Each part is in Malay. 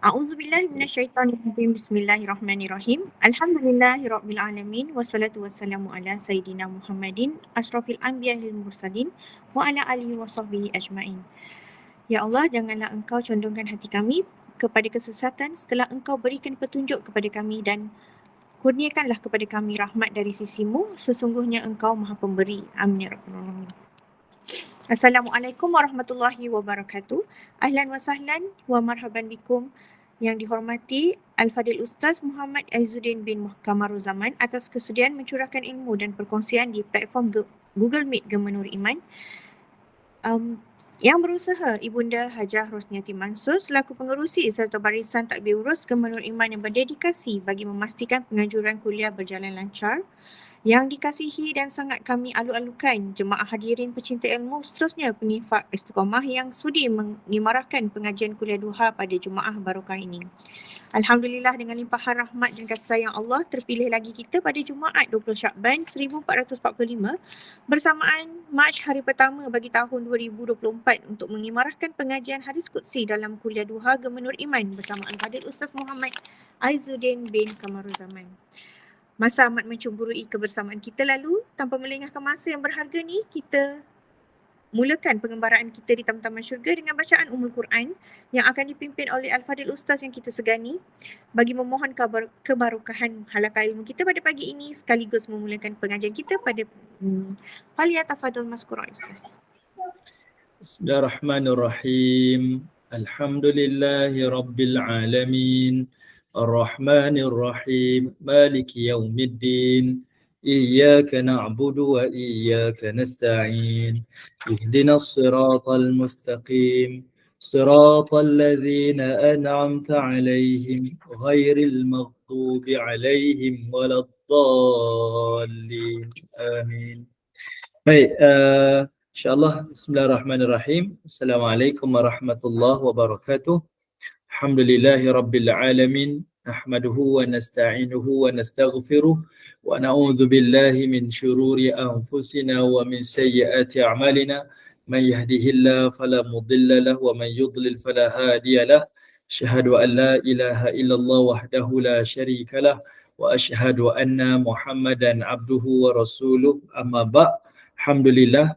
A'udzubillahi minasyaitonirrajim. Bismillahirrahmanirrahim. Alhamdulillahirabbil alamin wassalatu wassalamu ala sayidina Muhammadin asyrafil anbiya'i wal mursalin wa ala alihi wa sahbihi ajmain. Ya Allah, janganlah Engkau condongkan hati kami kepada kesesatan setelah Engkau berikan petunjuk kepada kami, dan kurniakanlah kepada kami rahmat dari sisimu. Sesungguhnya Engkau Maha Pemberi. Amin ya rabbal alamin. Assalamualaikum warahmatullahi wabarakatuh. Ahlan wa sahlan wa marhaban bikum. Yang dihormati Al-Fadil Ustaz Muhammad Aizuddin bin Kamaruzaman atas kesudian mencurahkan ilmu dan perkongsian di platform Google Meet Gema Nur Iman. Yang berusaha Ibunda Hajah Rosniati Mansur selaku pengerusi serta barisan takbir urus Gema Nur Iman yang berdedikasi bagi memastikan penganjuran kuliah berjalan lancar. Yang dikasihi dan sangat kami alu-alukan jemaah hadirin pecinta ilmu, seterusnya pengifak istiqamah yang sudi mengimarahkan pengajian kuliah duha pada Jumaah Barokah ini. Alhamdulillah, dengan limpahan rahmat dan kasih sayang Allah, terpilih lagi kita pada Jumaat 20 Syakban 1445 bersamaan Mac hari pertama bagi tahun 2024 untuk mengimarahkan pengajian hadis qudsi dalam kuliah duha Gema Nur Iman bersama Al-Fadil Ustaz Muhammad Aizuddin bin Kamaruzaman. Masa amat mencemburui kebersamaan kita lalu. Tanpa melengahkan masa yang berharga ni, kita mulakan pengembaraan kita di Taman-Taman Syurga dengan bacaan Ummul Quran yang akan dipimpin oleh Al-Fadil Ustaz yang kita segani bagi memohon kebarokahan halaqah ilmu kita pada pagi ini sekaligus memulakan pengajian kita pada Falyatafadhal Mazkura Ustaz. Bismillahirrahmanirrahim. Alhamdulillahi Rabbil Alamin. Ar-Rahmanir-Rahim. Maliki Yawmiddin. Iyyaka na'budu wa iyyaka nasta'in. Ihdinas siratal mustaqim. Siratal ladzina an'amta 'alaihim ghairil maghdubi 'alaihim waladdallin. Amin. Baik, InsyaAllah, Bismillahirrahmanirrahim. Assalamualaikum warahmatullahi wabarakatuh. Alhamdulillahi Rabbil Alamin. Nahmaduhu wa nasta'inuhu wa nastaghfiruh. Wa na'udhu billahi min syururi anfusina wa min sayyiati a'malina. Man yahdihillah falamudilla wa man yudlil falahadiyalah. Syahadu an la ilaha illallah wahdahu la syarikalah. Wa ashhadu anna Muhammadan abduhu wa rasuluh. Amma ba'. Alhamdulillah,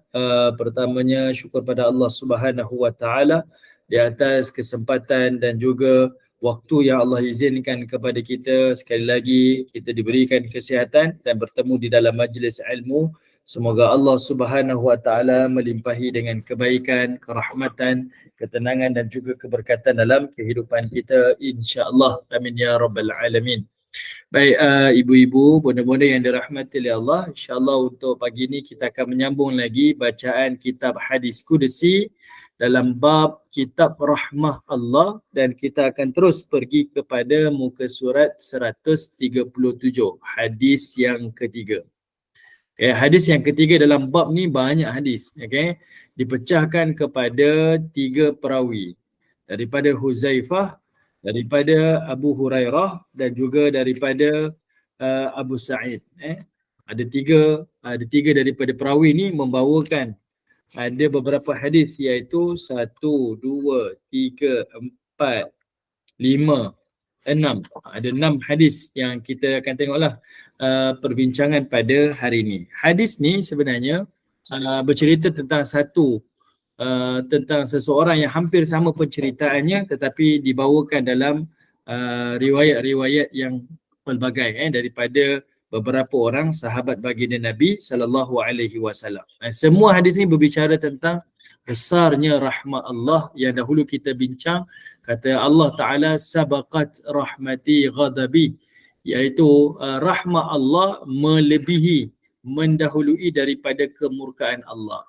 pertamanya syukur pada Allah Subhanahu wa taala di atas kesempatan dan juga waktu yang Allah izinkan kepada kita. Sekali lagi kita diberikan kesihatan dan bertemu di dalam majlis ilmu. Semoga Allah Subhanahu wa taala melimpahi dengan kebaikan, kerahmatan, ketenangan dan juga keberkatan dalam kehidupan kita, insya-Allah. Amin ya rabbal alamin. Baik, ibu-ibu, bonda-bonda yang dirahmati oleh Allah, insya-Allah untuk pagi ini kita akan menyambung lagi bacaan kitab hadis qudsi dalam bab kitab rahmah Allah, dan kita akan terus pergi kepada muka surat 137, hadis yang ketiga. Okay, hadis yang ketiga dalam bab ni banyak hadis, okay? Dipecahkan kepada 3 perawi, daripada Huzaifah, daripada Abu Hurairah dan juga daripada Abu Sa'id. Ada tiga daripada perawi ni membawakan ada beberapa hadis, iaitu 1, 2, 3, 4, 5, 6. Ada 6 hadis yang kita akan tengoklah perbincangan pada hari ini. Hadis ni sebenarnya bercerita tentang tentang seseorang yang hampir sama penceritaannya, tetapi dibawakan dalam riwayat-riwayat yang pelbagai daripada beberapa orang sahabat baginda Nabi sallallahu alaihi wasallam. Semua hadis ni berbicara tentang besarnya rahmat Allah yang dahulu kita bincang. Kata Allah Taala, sabaqat rahmati ghadabi, iaitu rahmat Allah melebihi, mendahului daripada kemurkaan Allah.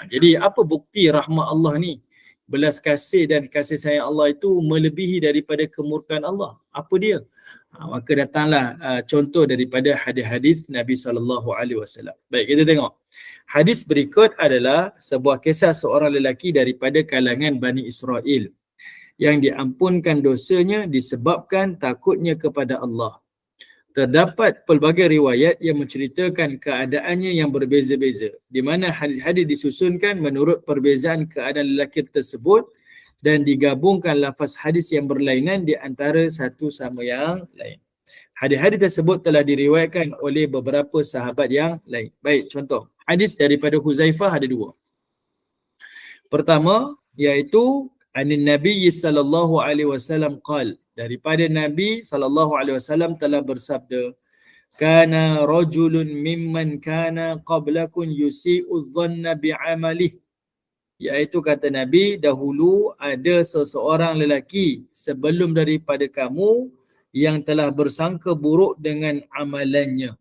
Jadi apa bukti rahmat Allah ni? Belas kasih dan kasih sayang Allah itu melebihi daripada kemurkaan Allah. Apa dia? Maka datanglah contoh daripada hadis-hadis Nabi SAW. Baik, kita tengok. Hadis berikut adalah sebuah kisah seorang lelaki daripada kalangan Bani Israel yang diampunkan dosanya disebabkan takutnya kepada Allah. Terdapat pelbagai riwayat yang menceritakan keadaannya yang berbeza-beza, di mana hadis-hadis disusunkan menurut perbezaan keadaan lelaki tersebut dan digabungkan lafaz hadis yang berlainan di antara satu sama yang lain. Hadis-hadis tersebut telah diriwayatkan oleh beberapa sahabat yang lain. Baik, contoh. Hadis daripada Huzaifah ada dua. Pertama, iaitu anin Nabi sallallahu alaihi wasallam qal, daripada Nabi sallallahu alaihi wasallam telah bersabda, kana rajulun mimman kana qablakum yusi'u dhanna bi'amalih, iaitu kata Nabi, dahulu ada seseorang lelaki sebelum daripada kamu yang telah bersangka buruk dengan amalannya.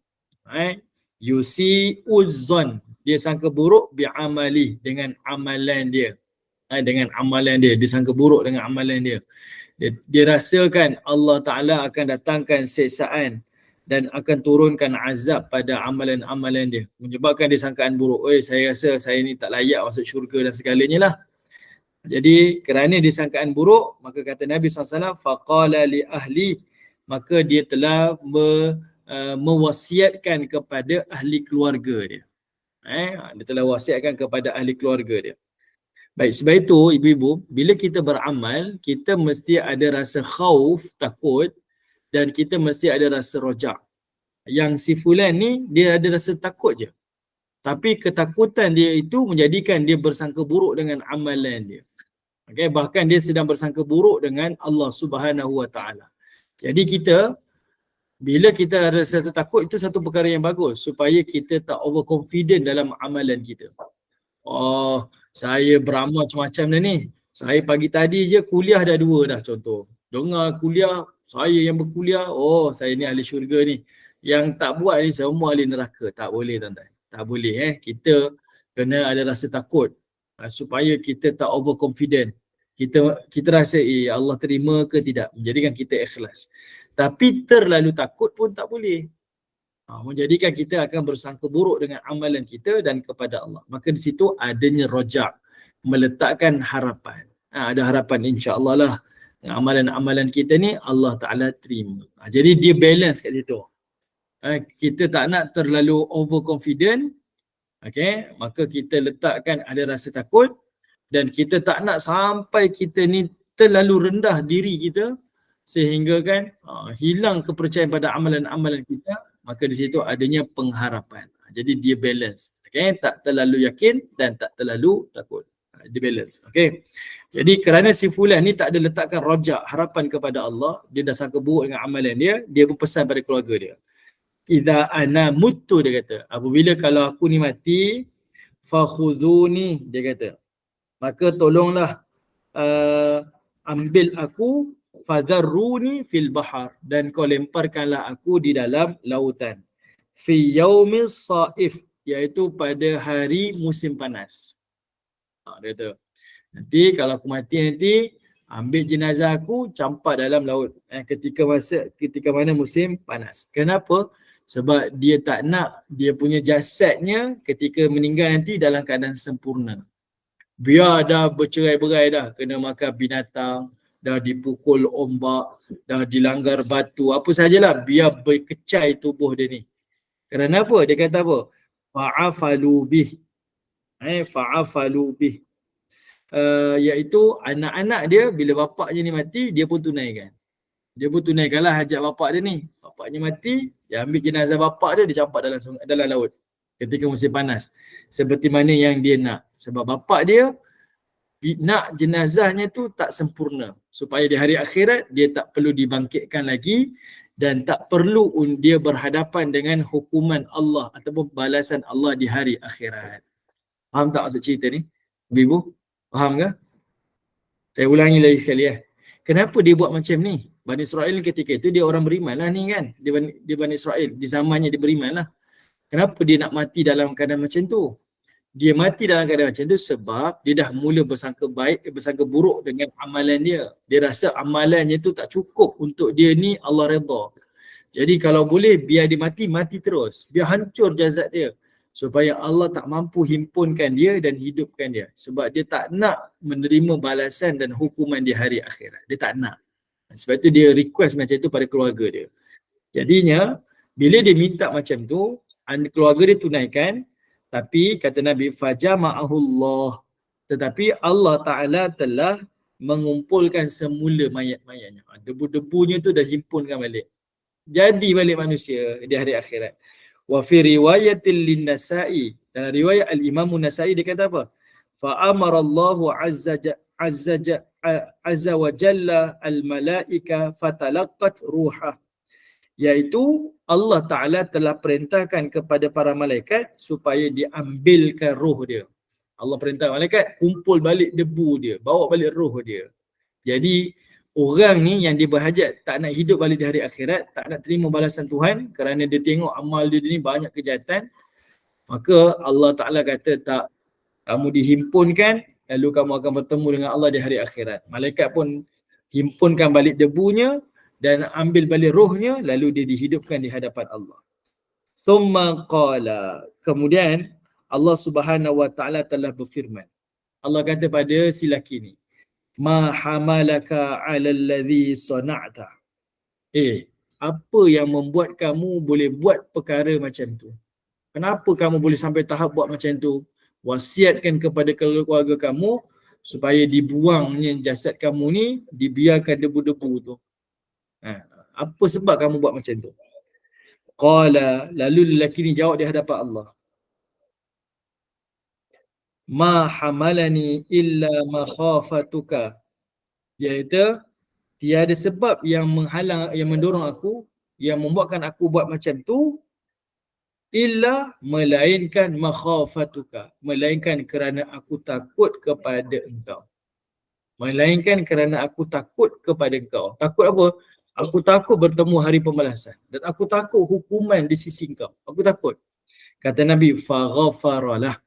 Yusi'u dhann, dia sangka buruk bi'amalih, dengan amalan dia. Dengan amalan dia, dia sangka buruk dengan amalan dia. Dia rasakan Allah Ta'ala akan datangkan siksaan dan akan turunkan azab pada amalan-amalan dia, menyebabkan dia sangkaan buruk. Saya rasa saya ni tak layak masuk syurga dan segalanya lah. Jadi kerana disangkaan buruk, maka kata Nabi SAW, faqala li ahli, maka dia telah mewasiatkan kepada ahli keluarga dia. Dia telah wasiatkan kepada ahli keluarga dia. Baik, sebab itu ibu-ibu, bila kita beramal, kita mesti ada rasa khauf, takut, dan kita mesti ada rasa rojak. Yang si fulan ni, dia ada rasa takut je. Tapi ketakutan dia itu menjadikan dia bersangka buruk dengan amalan dia. Okay, bahkan dia sedang bersangka buruk dengan Allah Subhanahu Wa Taala. Jadi kita, bila kita ada rasa takut, itu satu perkara yang bagus supaya kita tak overconfident dalam amalan kita. Oh, saya beramal macam-macam dah ni. Saya pagi tadi je kuliah dah 2 dah contoh. Dengar kuliah, saya yang berkuliah, oh saya ni ahli syurga ni. Yang tak buat ni semua ahli neraka. Tak boleh tuan-tuan. Tak boleh Kita kena ada rasa takut supaya kita tak overconfident. Kita rasa Allah terima ke tidak, menjadikan kita ikhlas. Tapi terlalu takut pun tak boleh. Menjadikan kita akan bersangka buruk dengan amalan kita dan kepada Allah. Maka di situ adanya rojak, meletakkan harapan. Ada harapan insya-Allah lah. Amalan-amalan kita ni Allah Ta'ala terima. Jadi dia balance kat situ. Kita tak nak terlalu overconfident. Okay, maka kita letakkan ada rasa takut, dan kita tak nak sampai kita ni terlalu rendah diri kita sehingga kan hilang kepercayaan pada amalan-amalan kita. Maka di situ adanya pengharapan. Jadi dia balance. Okay, tak terlalu yakin dan tak terlalu takut. Dia balance. Okay. Jadi kerana si fulan ni tak ada letakkan rojak, harapan kepada Allah, dia dah sangka buruk dengan amalan dia, dia berpesan pada keluarga dia. Idza ana muttu, dia kata, apabila kalau aku ni mati, fakhudhuni, dia kata, maka tolonglah ambil aku, fadharruni fil bahar, dan kau lemparkanlah aku di dalam lautan, fi yaumis saif, iaitu pada hari musim panas. Dia kata, nanti kalau aku mati nanti, ambil jenazah aku, campak dalam laut ketika mana musim panas. Kenapa? Sebab dia tak nak dia punya jasadnya ketika meninggal nanti dalam keadaan sempurna. Biar dah bercerai-berai dah, kena makan binatang, dah dipukul ombak, dah dilanggar batu, apa sajalah, biar berkecai tubuh dia ni. Kerana apa? Dia kata apa? Fa'afalu bih. Fa'afalu bih. Iaitu anak-anak dia bila bapaknya ni mati, dia pun tunaikan. Dia pun tunaikanlah hajat bapak dia ni. Bapaknya mati, dia ambil jenazah bapak dia, dia campak dalam laut ketika musim panas. Seperti mana yang dia nak. Sebab bapak dia nak jenazahnya tu tak sempurna. Supaya di hari akhirat, dia tak perlu dibangkitkan lagi dan tak perlu dia berhadapan dengan hukuman Allah ataupun balasan Allah di hari akhirat. Faham tak maksud cerita ni? Ibu, faham ke? Saya ulangi lagi sekali Kenapa dia buat macam ni? Bani Israel ketika itu dia orang beriman lah ni kan. Dia Bani Israel, di zamannya dia beriman lah. Kenapa dia nak mati dalam keadaan macam tu? Dia mati dalam keadaan macam tu sebab dia dah mula bersangka buruk dengan amalan dia. Dia rasa amalannya tu tak cukup untuk dia ni Allah redha. Jadi kalau boleh biar dia mati terus. Biar hancur jasad dia. Supaya Allah tak mampu himpunkan dia dan hidupkan dia. Sebab dia tak nak menerima balasan dan hukuman di hari akhirat. Dia tak nak. Sebab itu dia request macam tu pada keluarga dia. Jadinya, bila dia minta macam tu, keluarga dia tunaikan. Tapi kata Nabi, fajama'ahullah. Tetapi Allah Ta'ala telah mengumpulkan semula mayat-mayatnya. Debu-debunya tu dah himpunkan balik. Jadi balik manusia di hari akhirat. Wa fi riwayatil lin-Nasa'i, dalam riwayat al-Imam An-Nasa'i dia kata apa? Fa amara Allahu azza wa jalla al-malaika fatalaqqat ruhah, iaitu Allah Ta'ala telah perintahkan kepada para malaikat supaya diambilkan roh dia. Allah perintah malaikat kumpul balik debu dia, bawa balik roh dia. Jadi orang ni yang dia berhajat tak nak hidup balik di hari akhirat, tak nak terima balasan Tuhan kerana dia tengok amal dia ni banyak kejahatan, maka Allah Ta'ala kata tak, kamu dihimpunkan lalu kamu akan bertemu dengan Allah di hari akhirat. Malaikat pun himpunkan balik debunya dan ambil balik rohnya, lalu dia dihidupkan di hadapan Allah. Thumma qala, kemudian Allah Subhanahu wa Ta'ala telah berfirman. Allah kata pada si lelaki ni, ma hamalaka 'ala alladhi sana'ta. Apa yang membuat kamu boleh buat perkara macam tu? Kenapa kamu boleh sampai tahap buat macam tu? Wasiatkan kepada keluarga kamu supaya dibuangnya jasad kamu ni, dibiarkan debu-debu tu. Apa sebab kamu buat macam tu? Qala, lalu lelaki ni jawab di hadapan Allah, ma hamalani illa makhafatuka, iaitu tiada sebab yang menghalang, yang mendorong aku, yang membuatkan aku buat macam tu, illa, melainkan makhafatuka, melainkan kerana aku takut kepada engkau. Melainkan kerana aku takut kepada engkau. Takut apa? Aku takut bertemu hari pembalasan dan aku takut hukuman di sisi engkau. Aku takut. Kata Nabi, faghafaralah.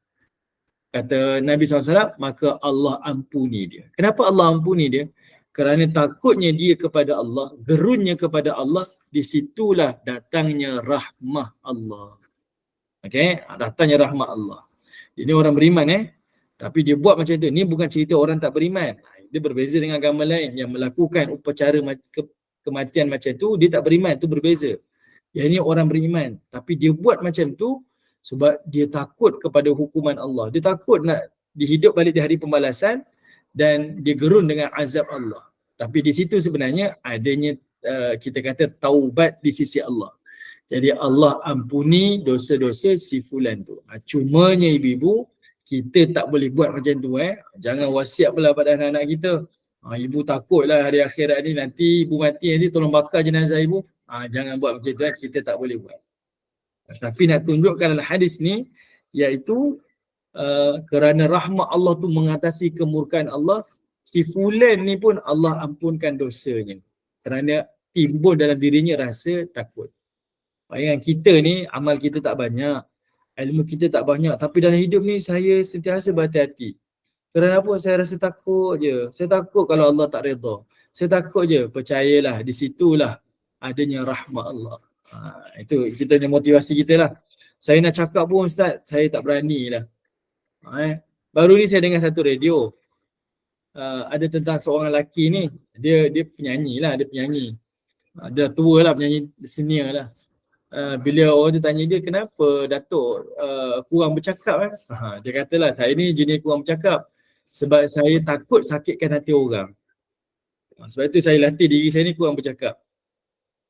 Kata Nabi SAW, maka Allah ampuni dia. Kenapa Allah ampuni dia? Kerana takutnya dia kepada Allah, gerunnya kepada Allah, disitulah datangnya rahmah Allah. Okey, datangnya rahmat Allah. Ini orang beriman tapi dia buat macam tu. Ni bukan cerita orang tak beriman. Dia berbeza dengan agama lain yang melakukan upacara kematian macam tu, dia tak beriman, tu berbeza. Yang ini orang beriman, tapi dia buat macam tu sebab dia takut kepada hukuman Allah. Dia takut nak dihidup balik di hari pembalasan dan dia gerun dengan azab Allah. Tapi di situ sebenarnya adanya kita kata taubat di sisi Allah. Jadi Allah ampuni dosa-dosa si fulan tu. Cumanya ibu-ibu, kita tak boleh buat macam tu. Jangan wasiat pula pada anak-anak kita. Ibu takutlah hari akhirat ni, nanti ibu mati nanti tolong bakar jenazah ibu. Jangan buat macam tu. Kita tak boleh buat. Tapi nak tunjukkan dalam hadis ni, iaitu kerana rahmat Allah tu mengatasi kemurkaan Allah, si fulan ni pun Allah ampunkan dosanya. Kerana timbul dalam dirinya rasa takut. Bayangkan kita ni, amal kita tak banyak, ilmu kita tak banyak, tapi dalam hidup ni saya sentiasa berhati-hati. Kerana apa? Saya rasa takut je. Saya takut kalau Allah tak redha. Saya takut je. Percayalah, di situlah adanya rahmat Allah. Itu kita punya motivasi kita lah. Saya nak cakap pun Ustaz, saya tak berani lah. Baru ni saya dengar satu radio. Ada tentang seorang lelaki ni. Dia penyanyi lah, dia penyanyi. Dia tua lah, penyanyi senior lah. Bila orang tu tanya dia, kenapa Datuk kurang bercakap dia katalah, saya ni jenis kurang bercakap sebab saya takut sakitkan hati orang. Sebab itu saya latih diri saya ni kurang bercakap.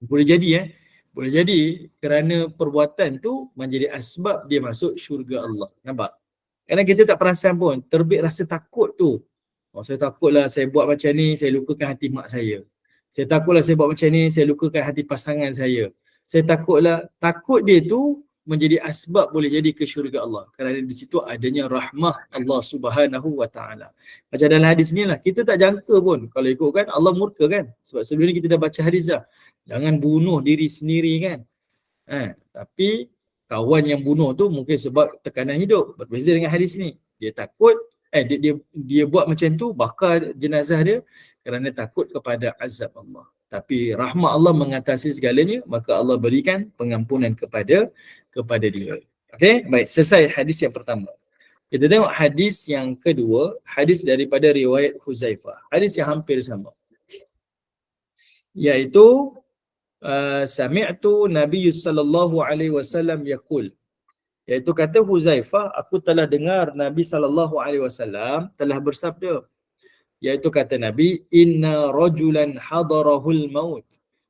Boleh jadi boleh jadi kerana perbuatan tu menjadi asbab dia masuk syurga Allah. Nampak? Kerana kita tak perasan pun, terbit rasa takut tu. Saya takutlah saya buat macam ni, saya lukakan hati mak saya. Saya takutlah saya buat macam ni, saya lukakan hati pasangan saya. Saya takut dia tu menjadi asbab boleh jadi ke syurga Allah. Kerana di situ adanya rahmah Allah Subhanahu wa Ta'ala. Macam dalam hadis ni lah, kita tak jangka pun. Kalau ikutkan Allah murka kan. Sebab sebelum ni kita dah baca hadis dah. Jangan bunuh diri sendiri kan. Tapi kawan yang bunuh tu mungkin sebab tekanan hidup. Berbeza dengan hadis ni. Dia takut, dia buat macam tu, bakar jenazah dia kerana takut kepada azab Allah. Tapi rahmat Allah mengatasi segalanya, maka Allah berikan pengampunan kepada dia. Okey, baik, selesai hadis yang pertama. Kita tengok hadis yang kedua, hadis daripada riwayat Huzaifah. Hadis yang hampir sama. Iaitu sami'tu Nabi sallallahu alaihi wasallam yaqul. Iaitu kata Huzaifah, aku telah dengar Nabi sallallahu alaihi wasallam telah bersabda, iaitu kata Nabi, inna rajulan hadarahul maut.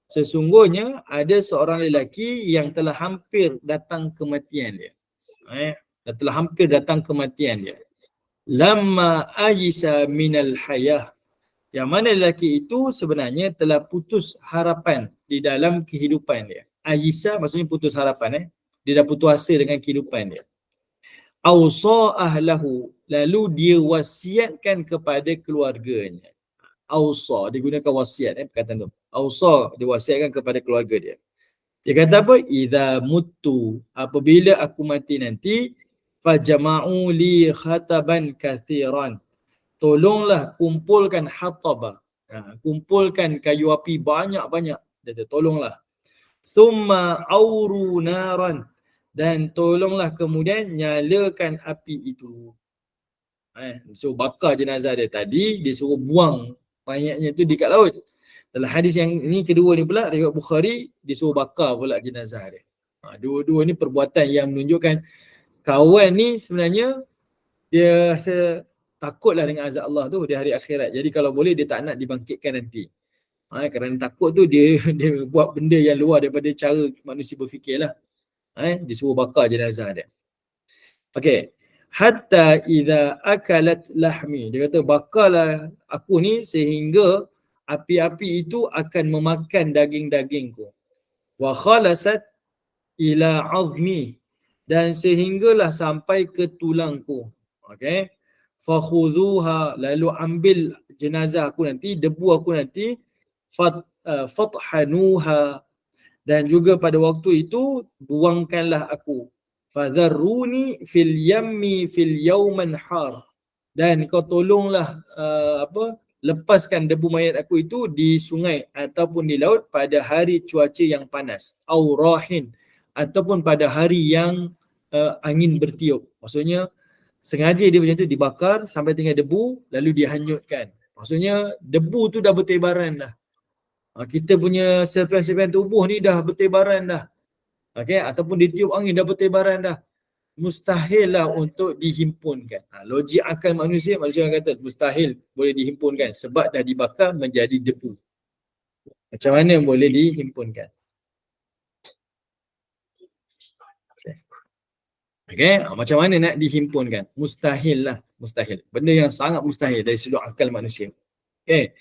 Sesungguhnya ada seorang lelaki yang telah hampir datang kematian dia. Telah hampir datang kematian dia. Lamma ayisa minal hayah. Yang mana lelaki itu sebenarnya telah putus harapan di dalam kehidupan dia. Ayisa maksudnya putus harapan. Dia dah putus asa dengan kehidupan dia. Awsa ahlahu. Lalu dia wasiatkan kepada keluarganya. Awsa, digunakan wasiat perkataan tu. Awsa, dia wasiatkan kepada keluarga dia. Dia kata apa? Idza muttu, apabila aku mati nanti, fajama'u li khataban kathiran. Tolonglah kumpulkan hataba. Kumpulkan kayu api banyak-banyak. Dia kata, tolonglah. Thumma awru naran. Dan tolonglah kemudian nyalakan api itu. Suruh bakar jenazah dia tadi, dia suruh buang mayatnya tu dekat laut. Dalam hadis yang ni kedua ni pula, riwayat Bukhari, dia suruh bakar pula jenazah dia. Dua-dua ni perbuatan yang menunjukkan kawan ni sebenarnya dia rasa takutlah dengan azab Allah tu di hari akhirat. Jadi kalau boleh dia tak nak dibangkitkan nanti. Kerana takut tu dia dia buat benda yang luar daripada cara manusia berfikirlah. Dia suruh bakar jenazah dia. Okey. Hatta idza akalat lahmi. Dia kata bakarlah aku ni sehingga api-api itu akan memakan daging-dagingku. Wa khalasat ila azmi. Dan sehinggalah sampai ke tulangku. Okey. Fakhudhuha, lalu ambil jenazah aku nanti, debu aku nanti, fathanuha, dan juga pada waktu itu buangkanlah aku. Fadharruni fil yammi fil yawman har. Dan kau tolonglah lepaskan debu mayat aku itu di sungai ataupun di laut pada hari cuaca yang panas. Au rahin, ataupun pada hari yang angin bertiup. Maksudnya sengaja dia macam tu dibakar sampai tinggal debu lalu dihanyutkan. Maksudnya debu tu dah bertebaran dah. Kita punya serpihan-serpihan tubuh ni dah bertebaran dah. Okey, ataupun ditiup angin dah bertebaran dah. Mustahil lah untuk dihimpunkan. Logik akal manusia kata mustahil boleh dihimpunkan sebab dah dibakar menjadi debu. Macam mana boleh dihimpunkan? Okey, macam mana nak dihimpunkan? Mustahil lah, mustahil. Benda yang sangat mustahil dari sudut akal manusia. Okey.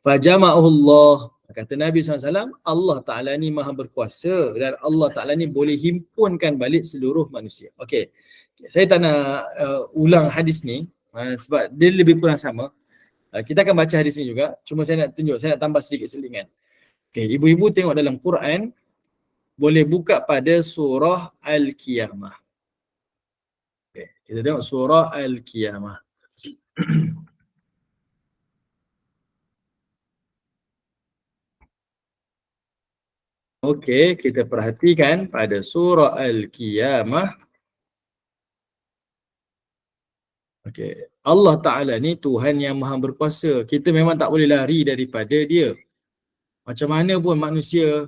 Fajama'ahullah. Kata Nabi SAW, Allah Ta'ala ni maha berkuasa dan Allah Ta'ala ni boleh himpunkan balik seluruh manusia. Okey. Saya tak nak ulang hadis ni sebab dia lebih kurang sama. Kita akan baca hadis ni juga. Cuma saya nak tunjuk, saya nak tambah sedikit selingan. Okey, ibu-ibu tengok dalam Quran, boleh buka pada surah Al-Qiyamah. Okay, kita tengok surah Al-Qiyamah. Okey, kita perhatikan pada surah Al-Qiyamah. Okey, Allah Ta'ala ni Tuhan yang maha berkuasa. Kita memang tak boleh lari daripada dia. Macam mana pun manusia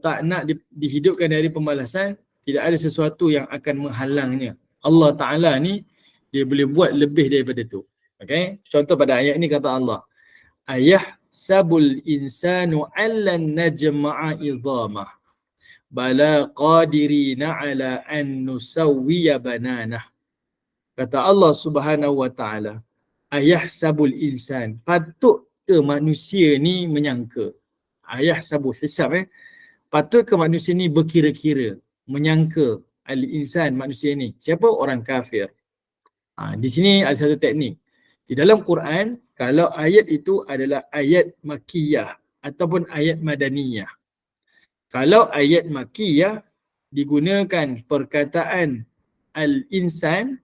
tak nak dihidupkan dari pembalasan, tidak ada sesuatu yang akan menghalangnya. Allah Ta'ala ni, dia boleh buat lebih daripada tu. Okey, contoh pada ayat ni kata Allah, ayahsabul insanu allan najma'a idhamah bala qadirina ala an nusawwiya bananah. Kata Allah Subhanahu wa taala, ayahsabul insan, patut ke manusia ni menyangka. Ayahsabu hisab patut ke manusia ni berkira-kira, menyangka al insan manusia ni. Siapa? Orang kafir. Di sini ada satu teknik. Di dalam Quran, kalau ayat itu adalah ayat makkiyah ataupun ayat madaniyah. Kalau ayat makkiyah digunakan perkataan al-insan,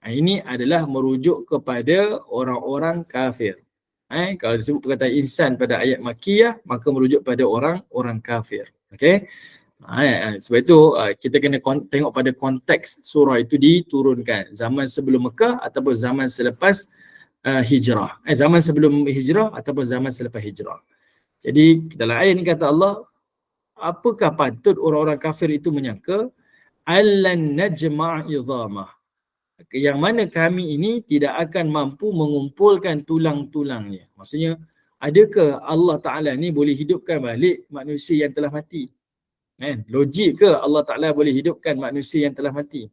ini adalah merujuk kepada orang-orang kafir. Kalau disebut perkataan insan pada ayat makkiyah, maka merujuk pada orang-orang kafir. Okey. Sebab itu kita kena tengok pada konteks surah itu diturunkan. Zaman sebelum Mekah ataupun zaman selepas hijrah. Zaman sebelum hijrah ataupun zaman selepas hijrah. Jadi dalam ayat ini kata Allah, apakah patut orang-orang kafir itu menyangka allan najma' idhamah, Yang mana kami ini tidak akan mampu mengumpulkan tulang-tulangnya. Maksudnya, adakah Allah Ta'ala ni boleh hidupkan balik manusia yang telah mati? Kan? Logik ke Allah Ta'ala boleh hidupkan manusia yang telah mati?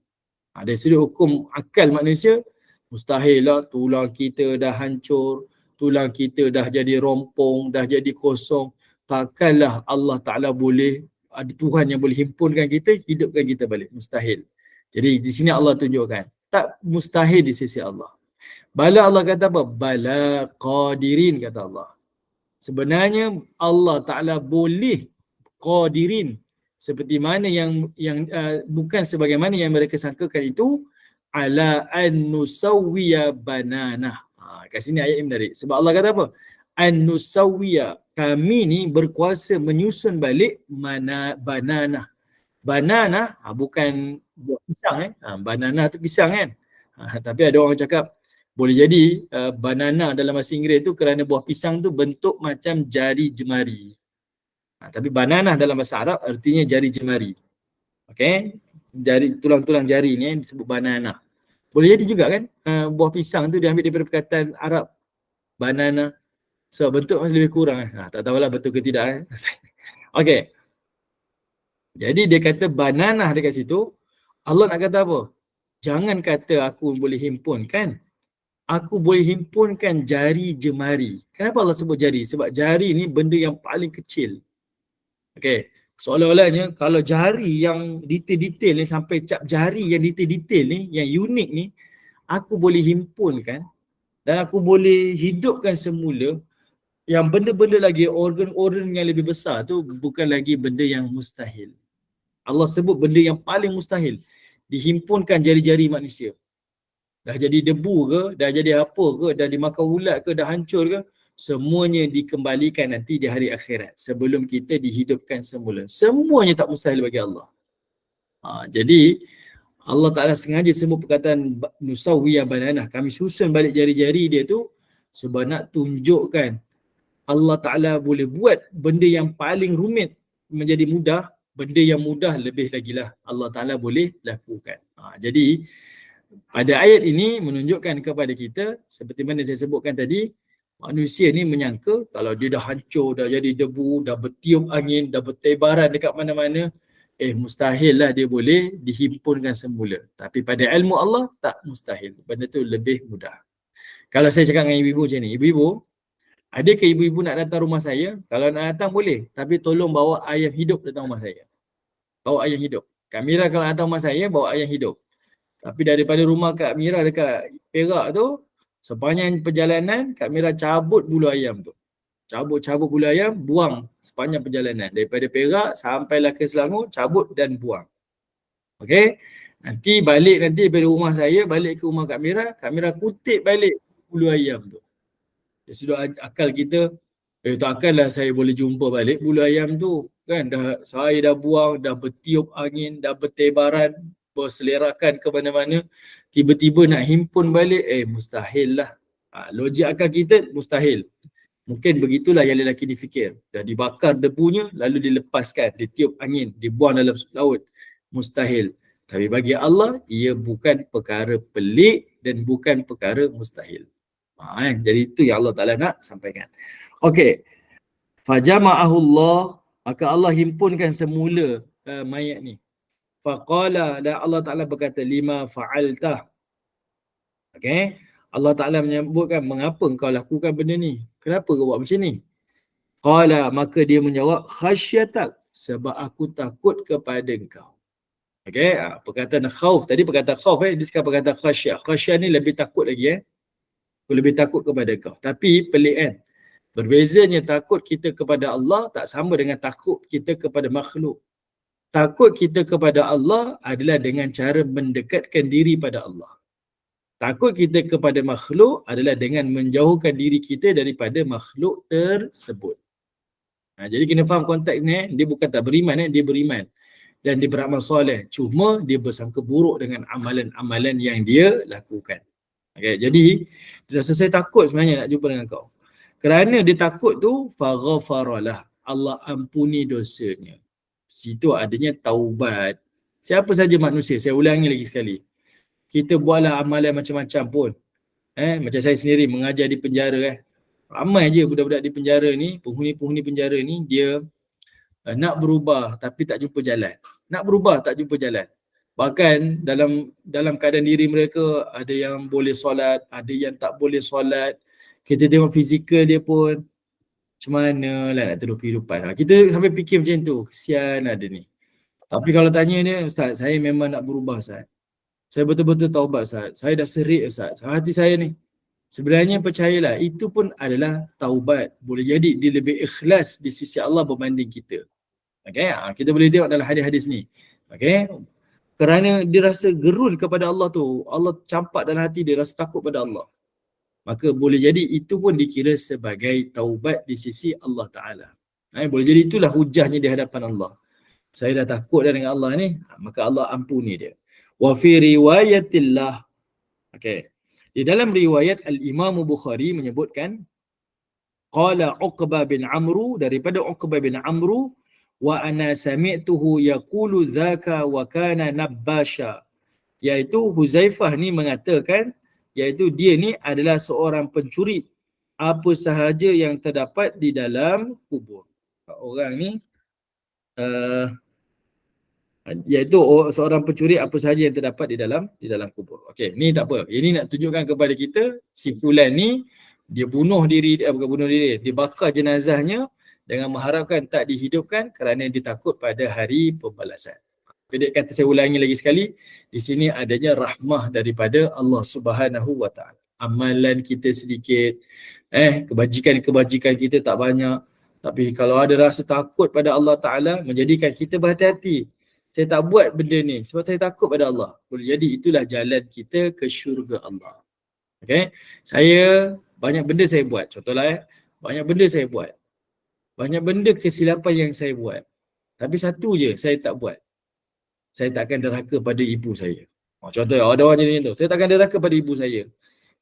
Dari sudut hukum akal manusia, mustahil lah tulang kita dah hancur, tulang kita dah jadi rompong, dah jadi kosong. Takkanlah Allah Ta'ala boleh, ada Tuhan yang boleh himpunkan kita, hidupkan kita balik. Mustahil. Jadi di sini Allah tunjukkan, tak mustahil di sisi Allah. Bala Allah kata apa? Bala qadirin kata Allah. Sebenarnya Allah Ta'ala boleh qadirin, seperti mana yang bukan sebagaimana yang mereka sangkakan itu, ala an nusawwiya banana. Kat sini ayat ini menarik. Sebab Allah kata apa? An nusawwiya, kami ni berkuasa menyusun balik banana. Banana bukan buah pisang banana tu pisang kan. Tapi ada orang cakap boleh jadi banana dalam bahasa Inggeris tu kerana buah pisang tu bentuk macam jari jemari. Tapi banana dalam bahasa Arab artinya jari jemari. Okey? Jari, tulang-tulang jari ni disebut banana. Boleh jadi juga kan buah pisang tu diambil daripada perkataan Arab banana. So bentuk masih lebih kurang tak tahulah betul ke tidak Okey. Jadi dia kata banana dekat situ, Allah nak kata apa? Jangan kata aku boleh himpunkan. Aku boleh himpunkan jari jemari. Kenapa Allah sebut jari? Sebab jari ni benda yang paling kecil. Okey. Seolah-olahnya kalau jari yang detail-detail ni sampai cap jari yang detail-detail ni, yang unik ni, aku boleh himpunkan dan aku boleh hidupkan semula. Yang benda-benda lagi, organ-organ yang lebih besar tu bukan lagi benda yang mustahil. Allah sebut benda yang paling mustahil, dihimpunkan jari-jari manusia. Dah jadi debu ke, dah jadi apa ke, dah dimakan ulat ke, dah hancur ke, semuanya dikembalikan nanti di hari akhirat sebelum kita dihidupkan semula. Semuanya tak mustahil bagi Allah. Jadi Allah Ta'ala sengaja sebut perkataan nusawwiya bananah, kami susun balik jari-jari dia tu sebab nak tunjukkan Allah Ta'ala boleh buat benda yang paling rumit menjadi mudah, benda yang mudah lebih lagi lah Allah Ta'ala boleh lakukan. Jadi pada ayat ini menunjukkan kepada kita, seperti mana saya sebutkan tadi, manusia ni menyangka kalau dia dah hancur, dah jadi debu, dah bertiup angin, dah bertebaran dekat mana-mana, mustahil lah dia boleh dihimpunkan semula. Tapi pada ilmu Allah, tak mustahil. Benda tu lebih mudah. Kalau saya cakap dengan ibu-ibu macam ni, ibu-ibu, adakah ibu-ibu nak datang rumah saya? Kalau nak datang boleh, tapi tolong bawa ayam hidup datang rumah saya. Bawa ayam hidup. Kak Mira kalau datang rumah saya, bawa ayam hidup. Tapi daripada rumah Kak Mira dekat Perak tu, sepanjang perjalanan, Kak Mira cabut bulu ayam tu. Cabut bulu ayam, buang sepanjang perjalanan. Daripada Perak sampailah ke Selangor, cabut dan buang. Okey? Nanti daripada rumah saya, balik ke rumah Kak Mira kutip balik bulu ayam tu. Dari sudut akal kita, takkanlah saya boleh jumpa balik bulu ayam tu. Kan saya dah buang, dah bertiup angin, dah bertebaran, berselerakan ke mana-mana, tiba-tiba nak himpun balik, mustahil lah. Logik akal kita mustahil. Mungkin begitulah yang lelaki difikir. Dah dibakar debunya, lalu dilepaskan, ditiup angin, dibuang dalam laut. Mustahil. Tapi bagi Allah, ia bukan perkara pelik dan bukan perkara mustahil. Jadi itu yang Allah Ta'ala nak sampaikan. Okey. Fajama'ahullah, maka Allah himpunkan semula mayat ni. Faqala, dan Allah Ta'ala berkata, lima fa'altah. Okey. Allah Ta'ala menyebutkan, mengapa engkau lakukan benda ni? Kenapa kau buat macam ni? Qala, maka dia menjawab, khasyatak, sebab aku takut kepada engkau. Okey, perkataan khauf, tadi perkataan khauf dia sekarang perkataan khasyah. Khasyah ni lebih takut lagi aku lebih takut kepada kau. Tapi pelik kan? Berbezanya takut kita kepada Allah tak sama dengan takut kita kepada makhluk. Takut kita kepada Allah adalah dengan cara mendekatkan diri pada Allah. Takut kita kepada makhluk adalah dengan menjauhkan diri kita daripada makhluk tersebut. Jadi kena faham konteks ni, dia bukan tak beriman, dia beriman. Dan dia beramal soleh. Cuma dia bersangka buruk dengan amalan-amalan yang dia lakukan. Okay, jadi dia rasa saya takut sebenarnya nak jumpa dengan kau. Kerana dia takut tu, faghafaralah, Allah ampuni dosanya. Situ adanya taubat. Siapa saja manusia, saya ulangi lagi sekali. kita buatlah amalan macam-macam pun. Macam saya sendiri mengajar di penjara ramai je budak-budak di penjara ni, penghuni-penghuni penjara ni, dia nak berubah tapi tak jumpa jalan. Nak berubah tak jumpa jalan. Bahkan dalam keadaan diri mereka ada yang boleh solat, ada yang tak boleh solat. Kita tengok fizikal dia pun macam mana lah nak terus kehidupan. Kita sampai fikir macam tu, kesian ada ni. Tapi kalau tanya dia, Ustaz, saya memang nak berubah, Ustaz. Saya betul-betul taubat, Ustaz. Saya dah serik, Ustaz. Hati saya ni. Sebenarnya percayalah, itu pun adalah taubat. Boleh jadi dia lebih ikhlas di sisi Allah berbanding kita. Okay? Kita boleh tengok dalam hadis-hadis ni. Okay? Kerana dia rasa gerun kepada Allah tu. Allah campak dalam hati dia, rasa takut pada Allah. Maka boleh jadi itu pun dikira sebagai taubat di sisi Allah Ta'ala. Boleh jadi itulah hujahnya di hadapan Allah. Saya dah takut dah dengan Allah ni, maka Allah ampuni dia. Wa fi riwayatillah. Okay. Di dalam riwayat Al-Imam Bukhari menyebutkan, qala Uqbah bin Amru, daripada Uqbah bin Amru, wa ana sami'tuhu yaqulu dhaka wa kana nabbasha. Iaitu Huzaifah ni mengatakan, iaitu dia ni adalah seorang pencuri apa sahaja yang terdapat di dalam kubur. Orang ni iaitu seorang pencuri apa sahaja yang terdapat di dalam kubur. Okey, ni tak apa. Ini nak tunjukkan kepada kita si fulan ni dia bunuh diri dia, bukan bunuh diri, dia bakar jenazahnya dengan mengharapkan tak dihidupkan kerana dia takut pada hari pembalasan. Pendek kata saya ulangi lagi sekali, di sini adanya rahmah daripada Allah Subhanahu Wa Taala. Amalan kita sedikit, kebajikan-kebajikan kita tak banyak, tapi kalau ada rasa takut pada Allah Taala menjadikan kita berhati-hati. Saya tak buat benda ni sebab saya takut pada Allah. Boleh jadi itulah jalan kita ke syurga Allah. Okay? Saya banyak benda saya buat. Contohlah banyak benda saya buat. Banyak benda kesilapan yang saya buat. Tapi satu je saya tak buat. Saya takkan derhaka pada ibu saya. Contoh ada orang macam tu. Saya takkan derhaka pada ibu saya.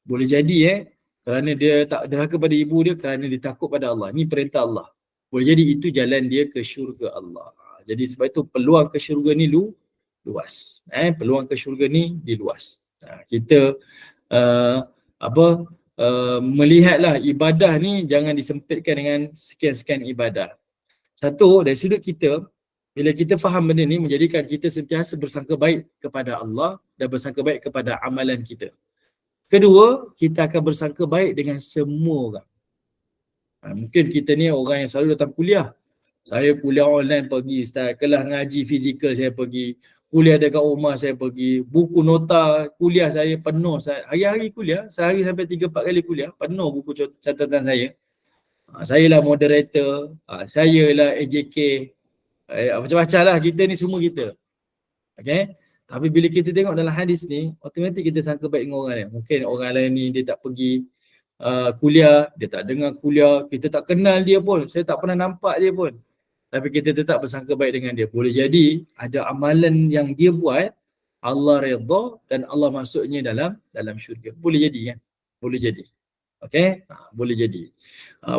Boleh jadi kerana dia tak derhaka pada ibu dia kerana dia takut pada Allah. Ini perintah Allah. Boleh jadi itu jalan dia ke syurga Allah. Jadi sebab itu peluang ke syurga ni luas. Peluang ke syurga ni luas. Kita melihatlah ibadah ni jangan disempitkan dengan sekian-sekian ibadah. Satu, dari sudut kita, bila kita faham benda ni menjadikan kita sentiasa bersangka baik kepada Allah dan bersangka baik kepada amalan kita. Kedua, kita akan bersangka baik dengan semua orang. Mungkin kita ni orang yang selalu datang kuliah. Saya kuliah online pergi, Ustaz. Kelas ngaji fizikal saya pergi. Kuliah dekat rumah saya pergi. Buku nota kuliah saya penuh. Hari-hari kuliah, sehari sampai 3-4 kali kuliah, penuh buku catatan saya. Saya lah moderator, saya lah AJK, macam-macam lah, kita ni semua kita. Okay? Tapi bila kita tengok dalam hadis ni, otomatik kita sangka baik dengan orang lain. Mungkin orang lain ni dia tak pergi kuliah, dia tak dengar kuliah, kita tak kenal dia pun, saya tak pernah nampak dia pun. Tapi kita tetap bersangka baik dengan dia. Boleh jadi ada amalan yang dia buat, Allah redha dan Allah masuknya dalam syurga. Boleh jadi kan? Boleh jadi. Okay? Boleh jadi.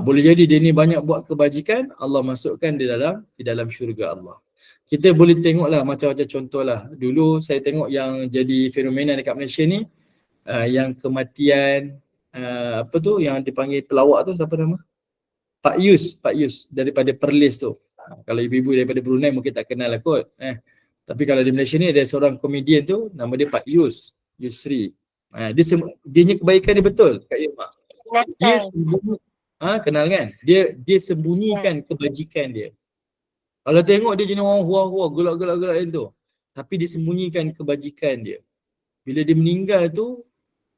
Boleh jadi dia ni banyak buat kebajikan, Allah masukkan di dalam syurga Allah. Kita boleh tengoklah macam-macam contohlah. Dulu saya tengok yang jadi fenomena dekat Malaysia ni, yang kematian yang dipanggil pelawak tu, siapa nama? Pak Yus daripada Perlis tu. Kalau ibu-ibu daripada Brunei mungkin tak kenal lah kot. Tapi kalau di Malaysia ni ada seorang komedian tu, nama dia Pak Yusri. Dia punya kebaikan dia betul Kak Irma. Dia sembunyi, kenal kan? Dia sembunyikan kebajikan dia. Kalau tengok dia jenis orang huah-huah, gelak-gelak macam tu. Tapi dia sembunyikan kebajikan dia. Bila dia meninggal tu,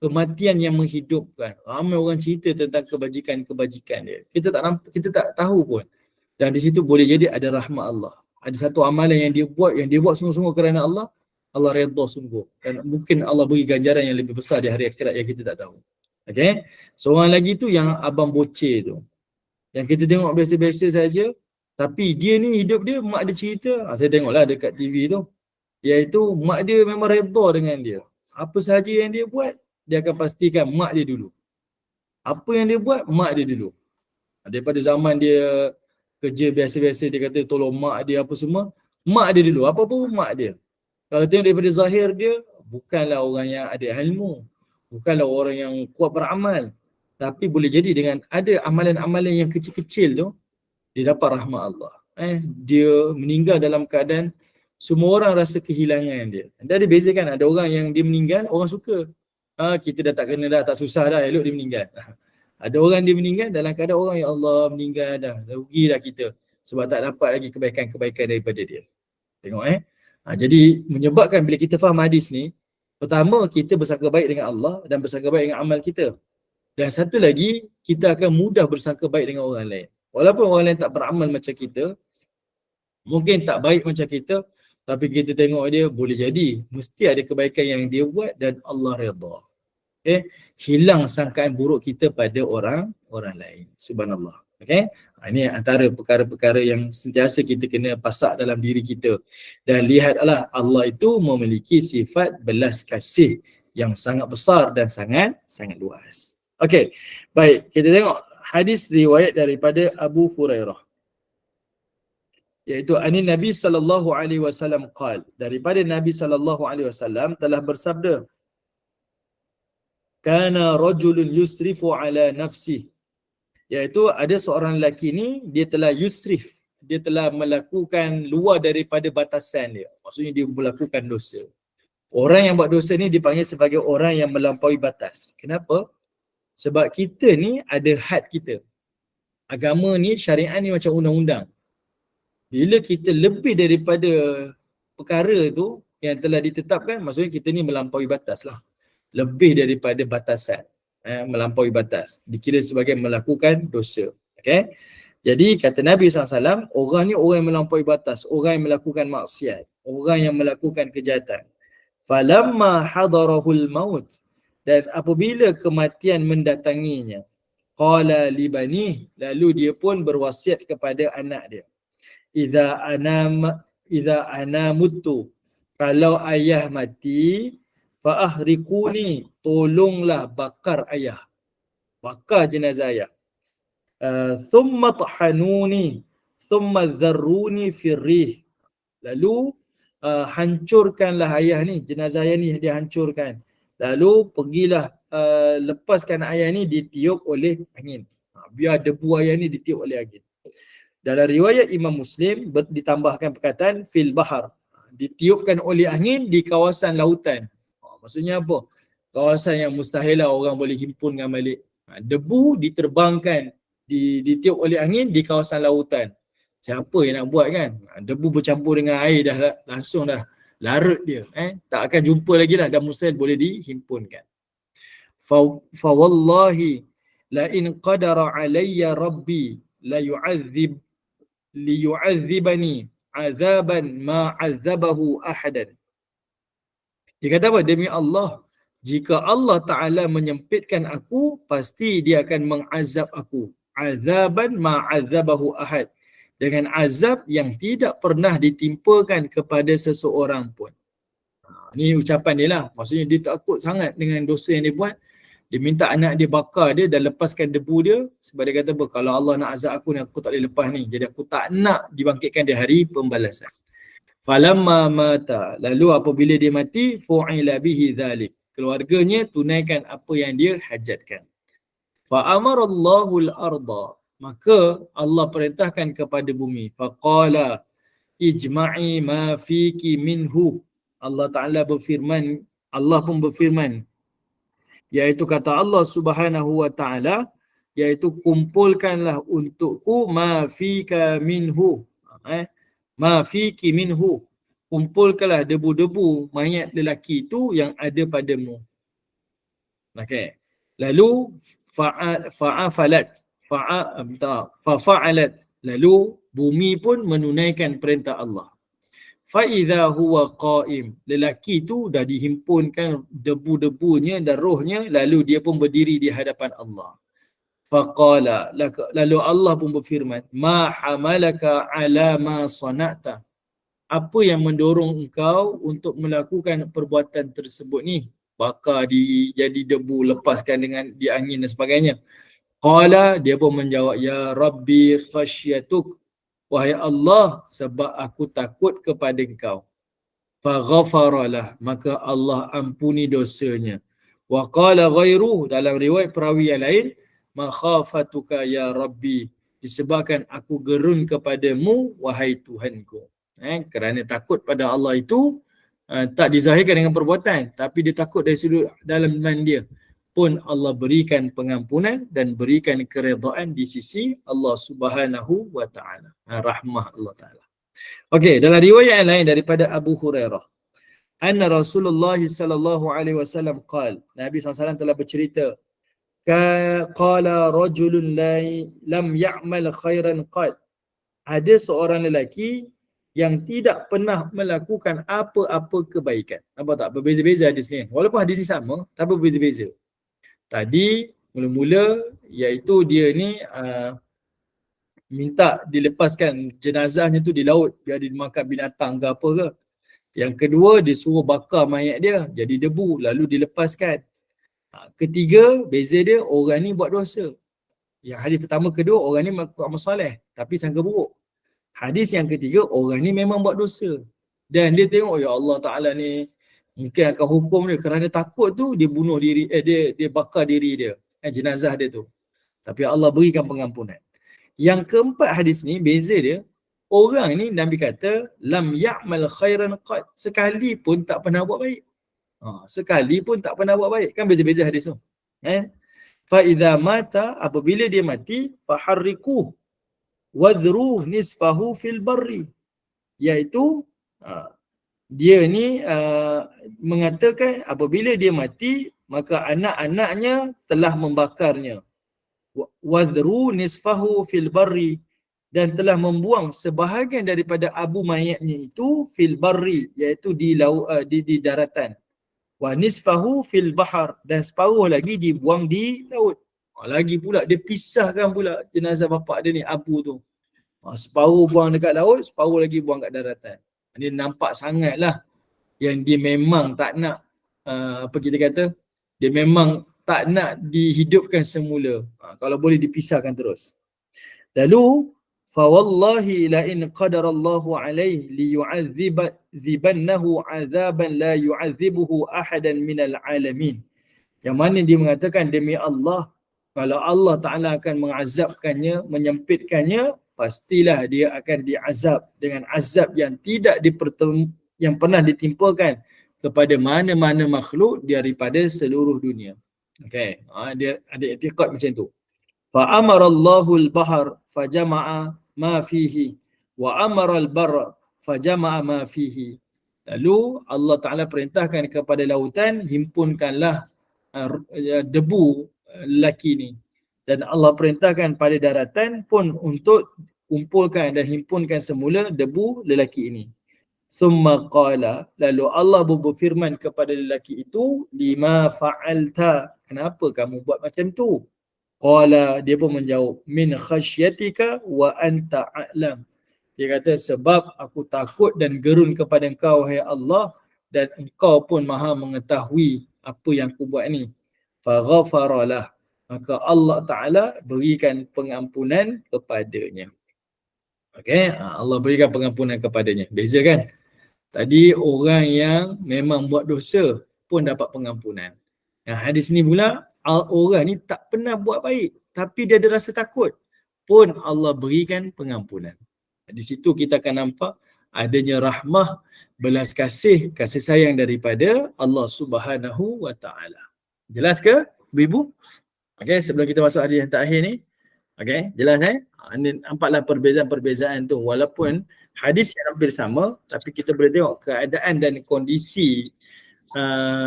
kematian yang menghidupkan. Ramai orang cerita tentang kebajikan-kebajikan dia. Kita tak tahu pun. Dan di situ boleh jadi ada rahmat Allah. Ada satu amalan yang dia buat sungguh-sungguh kerana Allah, Allah redha sungguh. Dan mungkin Allah beri ganjaran yang lebih besar di hari akhirat yang kita tak tahu. Okay? Seorang lagi tu yang Abang Boceh tu. Yang kita tengok biasa-biasa saja, tapi dia ni hidup dia, mak dia cerita, saya tengoklah dekat TV tu, iaitu mak dia memang redha dengan dia. Apa sahaja yang dia buat, dia akan pastikan mak dia dulu. Apa yang dia buat, mak dia dulu. Daripada zaman dia kerja biasa-biasa, dia kata tolong mak dia apa semua, mak dia dulu. Apa-apa mak dia. Kalau tengok daripada zahir dia, bukanlah orang yang ada ilmu, bukanlah orang yang kuat beramal, tapi boleh jadi dengan ada amalan-amalan yang kecil-kecil tu, dia dapat rahmat Allah. Dia meninggal dalam keadaan semua orang rasa kehilangan dia. Dan ada beza kan, ada orang yang dia meninggal, orang suka. Kita dah tak kena dah, tak susah dah, elok dia meninggal. Ada orang dia meninggal dalam keadaan orang, ya Allah meninggal dah, rugi dah kita. Sebab tak dapat lagi kebaikan-kebaikan daripada dia. Tengok jadi menyebabkan bila kita faham hadis ni, pertama kita bersangka baik dengan Allah dan bersangka baik dengan amal kita. Dan satu lagi, kita akan mudah bersangka baik dengan orang lain. Walaupun orang lain tak beramal macam kita, mungkin tak baik macam kita, tapi kita tengok dia boleh jadi mesti ada kebaikan yang dia buat dan Allah redha. Hilang sangkaan buruk kita pada orang lain. Subhanallah. Ini antara perkara-perkara yang sentiasa kita kena pasak dalam diri kita. Dan lihatlah, Allah itu memiliki sifat belas kasih yang sangat besar dan sangat luas. Okey, baik, kita tengok hadis riwayat daripada Abu Hurairah, iaitu anin Nabi sallallahu alaihi wasallam qal, daripada Nabi sallallahu alaihi wasallam telah bersabda, kana rajulun yusrifu ala nafsihi, iaitu ada seorang lelaki ni dia telah yusrif, dia telah melakukan luar daripada batasan dia, maksudnya dia melakukan dosa. Orang yang buat dosa ni dipanggil sebagai orang yang melampaui batas. Kenapa? Sebab kita ni ada had kita. Agama ni, syariat ni macam undang-undang. Bila kita lebih daripada perkara tu yang telah ditetapkan, maksudnya kita ni melampaui batas lah. Lebih daripada batasan. Melampaui batas. Dikira sebagai melakukan dosa. Okay? Jadi kata Nabi SAW, orang ni orang yang melampaui batas, orang yang melakukan maksiat, orang yang melakukan kejahatan. Falamma hadarahul maut, dan apabila kematian mendatanginya, qala libani, lalu dia pun berwasiat kepada anak dia, idza ana muttu, kalau ayah mati, fa ahriquni, tolonglah bakar ayah, bakar jenazah ayah. Thumma tahanuni, thumma dharruni firrih, lalu hancurkanlah ayah ni, jenazah ayah ni dihancurkan, lalu pergilah lepaskan ayah ni ditiup oleh angin. Biar debu ayah ni ditiup oleh angin. Dalam riwayat Imam Muslim ditambahkan perkataan fil bahar, ditiupkan oleh angin di kawasan lautan. Maksudnya apa? Kawasan yang mustahil lah orang boleh himpunkan balik. Debu diterbangkan, ditiup oleh angin di kawasan lautan. Siapa yang nak buat kan? Debu bercampur dengan air dah langsung dah larut dia. Tak akan jumpa lagi lah, dan mustahil boleh dihimpunkan. Fa wallahi la in qadara alayya rabbi la yu'adzibani azaban ma 'azzabahu ahadan. Dia kata apa? Demi Allah, jika Allah Ta'ala menyempitkan aku, pasti dia akan mengazab aku. Azaban ma'azabahu ahad. Dengan azab yang tidak pernah ditimpakan kepada seseorang pun. Ini ucapan dia lah. Maksudnya dia takut sangat dengan dosa yang dia buat. Dia minta anak dia bakar dia dan lepaskan debu dia. Sebab dia kata apa? Kalau Allah nak azab aku ni, aku tak boleh lepas ni. Jadi aku tak nak dibangkitkan di hari pembalasan. Falamma mata, lalu apabila dia mati, fu'ila bihi dhalik, keluarganya tunaikan apa yang dia hajatkan. Fa amarallahu al-arda, maka Allah perintahkan kepada bumi, faqala ijma'i ma fiki minhu, Allah Ta'ala berfirman, Allah pun berfirman, iaitu kata Allah Subhanahu wa Ta'ala, iaitu kumpulkanlah untukku ma fika minhu, ma fiki minhu, kumpulkanlah debu-debu mayat lelaki itu yang ada padamu. Okey. Lalu fa'alat, lalu bumi pun menunaikan perintah Allah. Fa idza huwa qa'im, lelaki itu dah dihimpunkan debu-debunya dan rohnya, lalu dia pun berdiri di hadapan Allah. Faqala, lalu Allah pun berfirman, ma hamalaka ala ma sana'ta, apa yang mendorong engkau untuk melakukan perbuatan tersebut ni? Bakar jadi debu, lepaskan dengan di angin dan sebagainya. Qala, dia pun menjawab, ya Rabbi khasyatuk, wahai Allah, sebab aku takut kepada engkau. faghafaralah, maka Allah ampuni dosanya. Wa qala ghairuhu, dalam riwayat perawi yang lain, makhafatuka ya Rabbi, disebabkan aku gerun kepadamu wahai Tuhanku. Kerana takut pada Allah itu tak dizahirkan dengan perbuatan, tapi dia takut dari sudut dalam iman dia, pun Allah berikan pengampunan dan berikan keredaan di sisi Allah Subhanahu wa taala. Rahmah Allah taala. Okey, dalam riwayat yang lain daripada Abu Hurairah, anna Rasulullah sallallahu alaihi wasallam qala, Nabi SAW telah bercerita, qala rajulun lam ya'mal khairan qad, ada seorang lelaki yang tidak pernah melakukan apa-apa kebaikan. Nampak tak? Berbeza-beza hadis ni. Walaupun hadis ni sama, tapi berbeza-beza. Tadi mula-mula iaitu dia ni minta dilepaskan jenazahnya tu di laut biar dimakan binatang ke apa ke. Yang kedua, dia suruh bakar mayat dia jadi debu lalu dilepaskan. Ketiga, beza dia orang ni buat dosa. Yang hadis pertama kedua, orang ni melakukan amal soleh tapi sangka buruk. Hadis yang ketiga, orang ni memang buat dosa. Dan dia tengok, ya Allah Ta'ala ni mungkin akan hukum dia, kerana takut tu dia bunuh diri, dia bakar diri dia, jenazah dia tu. Tapi Allah berikan pengampunan. Yang keempat hadis ni, beza dia, orang ni Nabi kata, lam ya'mal khairan qad, sekali pun tak pernah buat baik. Sekali pun tak pernah buat baik. Kan beza-beza hadis tu. Fa idza mata, apabila dia mati, faharrikuh wadhruh nisfahu fil barri, iaitu dia ni mengatakan apabila dia mati maka anak-anaknya telah membakarnya, wadhru nisfahu fil barri, dan telah membuang sebahagian daripada abu mayatnya itu fil barri, iaitu di laut, di daratan, wa nisfahu fil bahar, dan separuh lagi dibuang di laut. Lagi pula dia pisahkan pula jenazah bapak dia ni, abu tu. Separuh buang dekat laut, separuh lagi buang kat daratan. Dia nampak sangatlah yang dia memang tak nak, apa kita kata, dia memang tak nak dihidupkan semula. Kalau boleh dipisahkan terus. Lalu, fawallahi la in qadarallahu alaihi liyu'adzibannahu 'adzaban la yu'adzibuhu ahadan minal alamin. Yang mana dia mengatakan, demi Allah, kalau Allah Ta'ala akan mengazabkannya, menyempitkannya, pastilah dia akan diazab dengan azab yang tidak yang pernah ditimpakan kepada mana-mana makhluk daripada seluruh dunia. Okey, dia ada i'tiqad macam tu. Fa amara Allahul bahar fajama'a ma fihi wa amara al-barra fajama'a ma fihi. Lalu Allah Ta'ala perintahkan kepada lautan, himpunkanlah debu lelaki ni, dan Allah perintahkan pada daratan pun untuk kumpulkan dan himpunkan semula debu lelaki ini. Summa qala, lalu Allah berfirman kepada lelaki itu, lima fa'alta, kenapa kamu buat macam tu? Qala, dia pun menjawab, min khasyatika wa anta a'lam. Dia kata, sebab aku takut dan gerun kepada engkau, wahai Allah, dan engkau pun maha mengetahui apa yang aku buat ni. Faghafaralah, maka Allah Ta'ala berikan pengampunan kepadanya. Okey, Allah berikan pengampunan kepadanya. Beza kan? Tadi orang yang memang buat dosa pun dapat pengampunan. Hadis ni pula, orang ni tak pernah buat baik tapi dia ada rasa takut, pun Allah berikan pengampunan. Di situ kita akan nampak adanya rahmah, belas kasih, kasih sayang daripada Allah Subhanahu wa taala. Jelas ke, Ibu? Okey, sebelum kita masuk hadis yang terakhir ni. Okey, jelas nampaklah perbezaan-perbezaan tu. Walaupun hadis yang hampir sama, tapi kita boleh tengok keadaan dan kondisi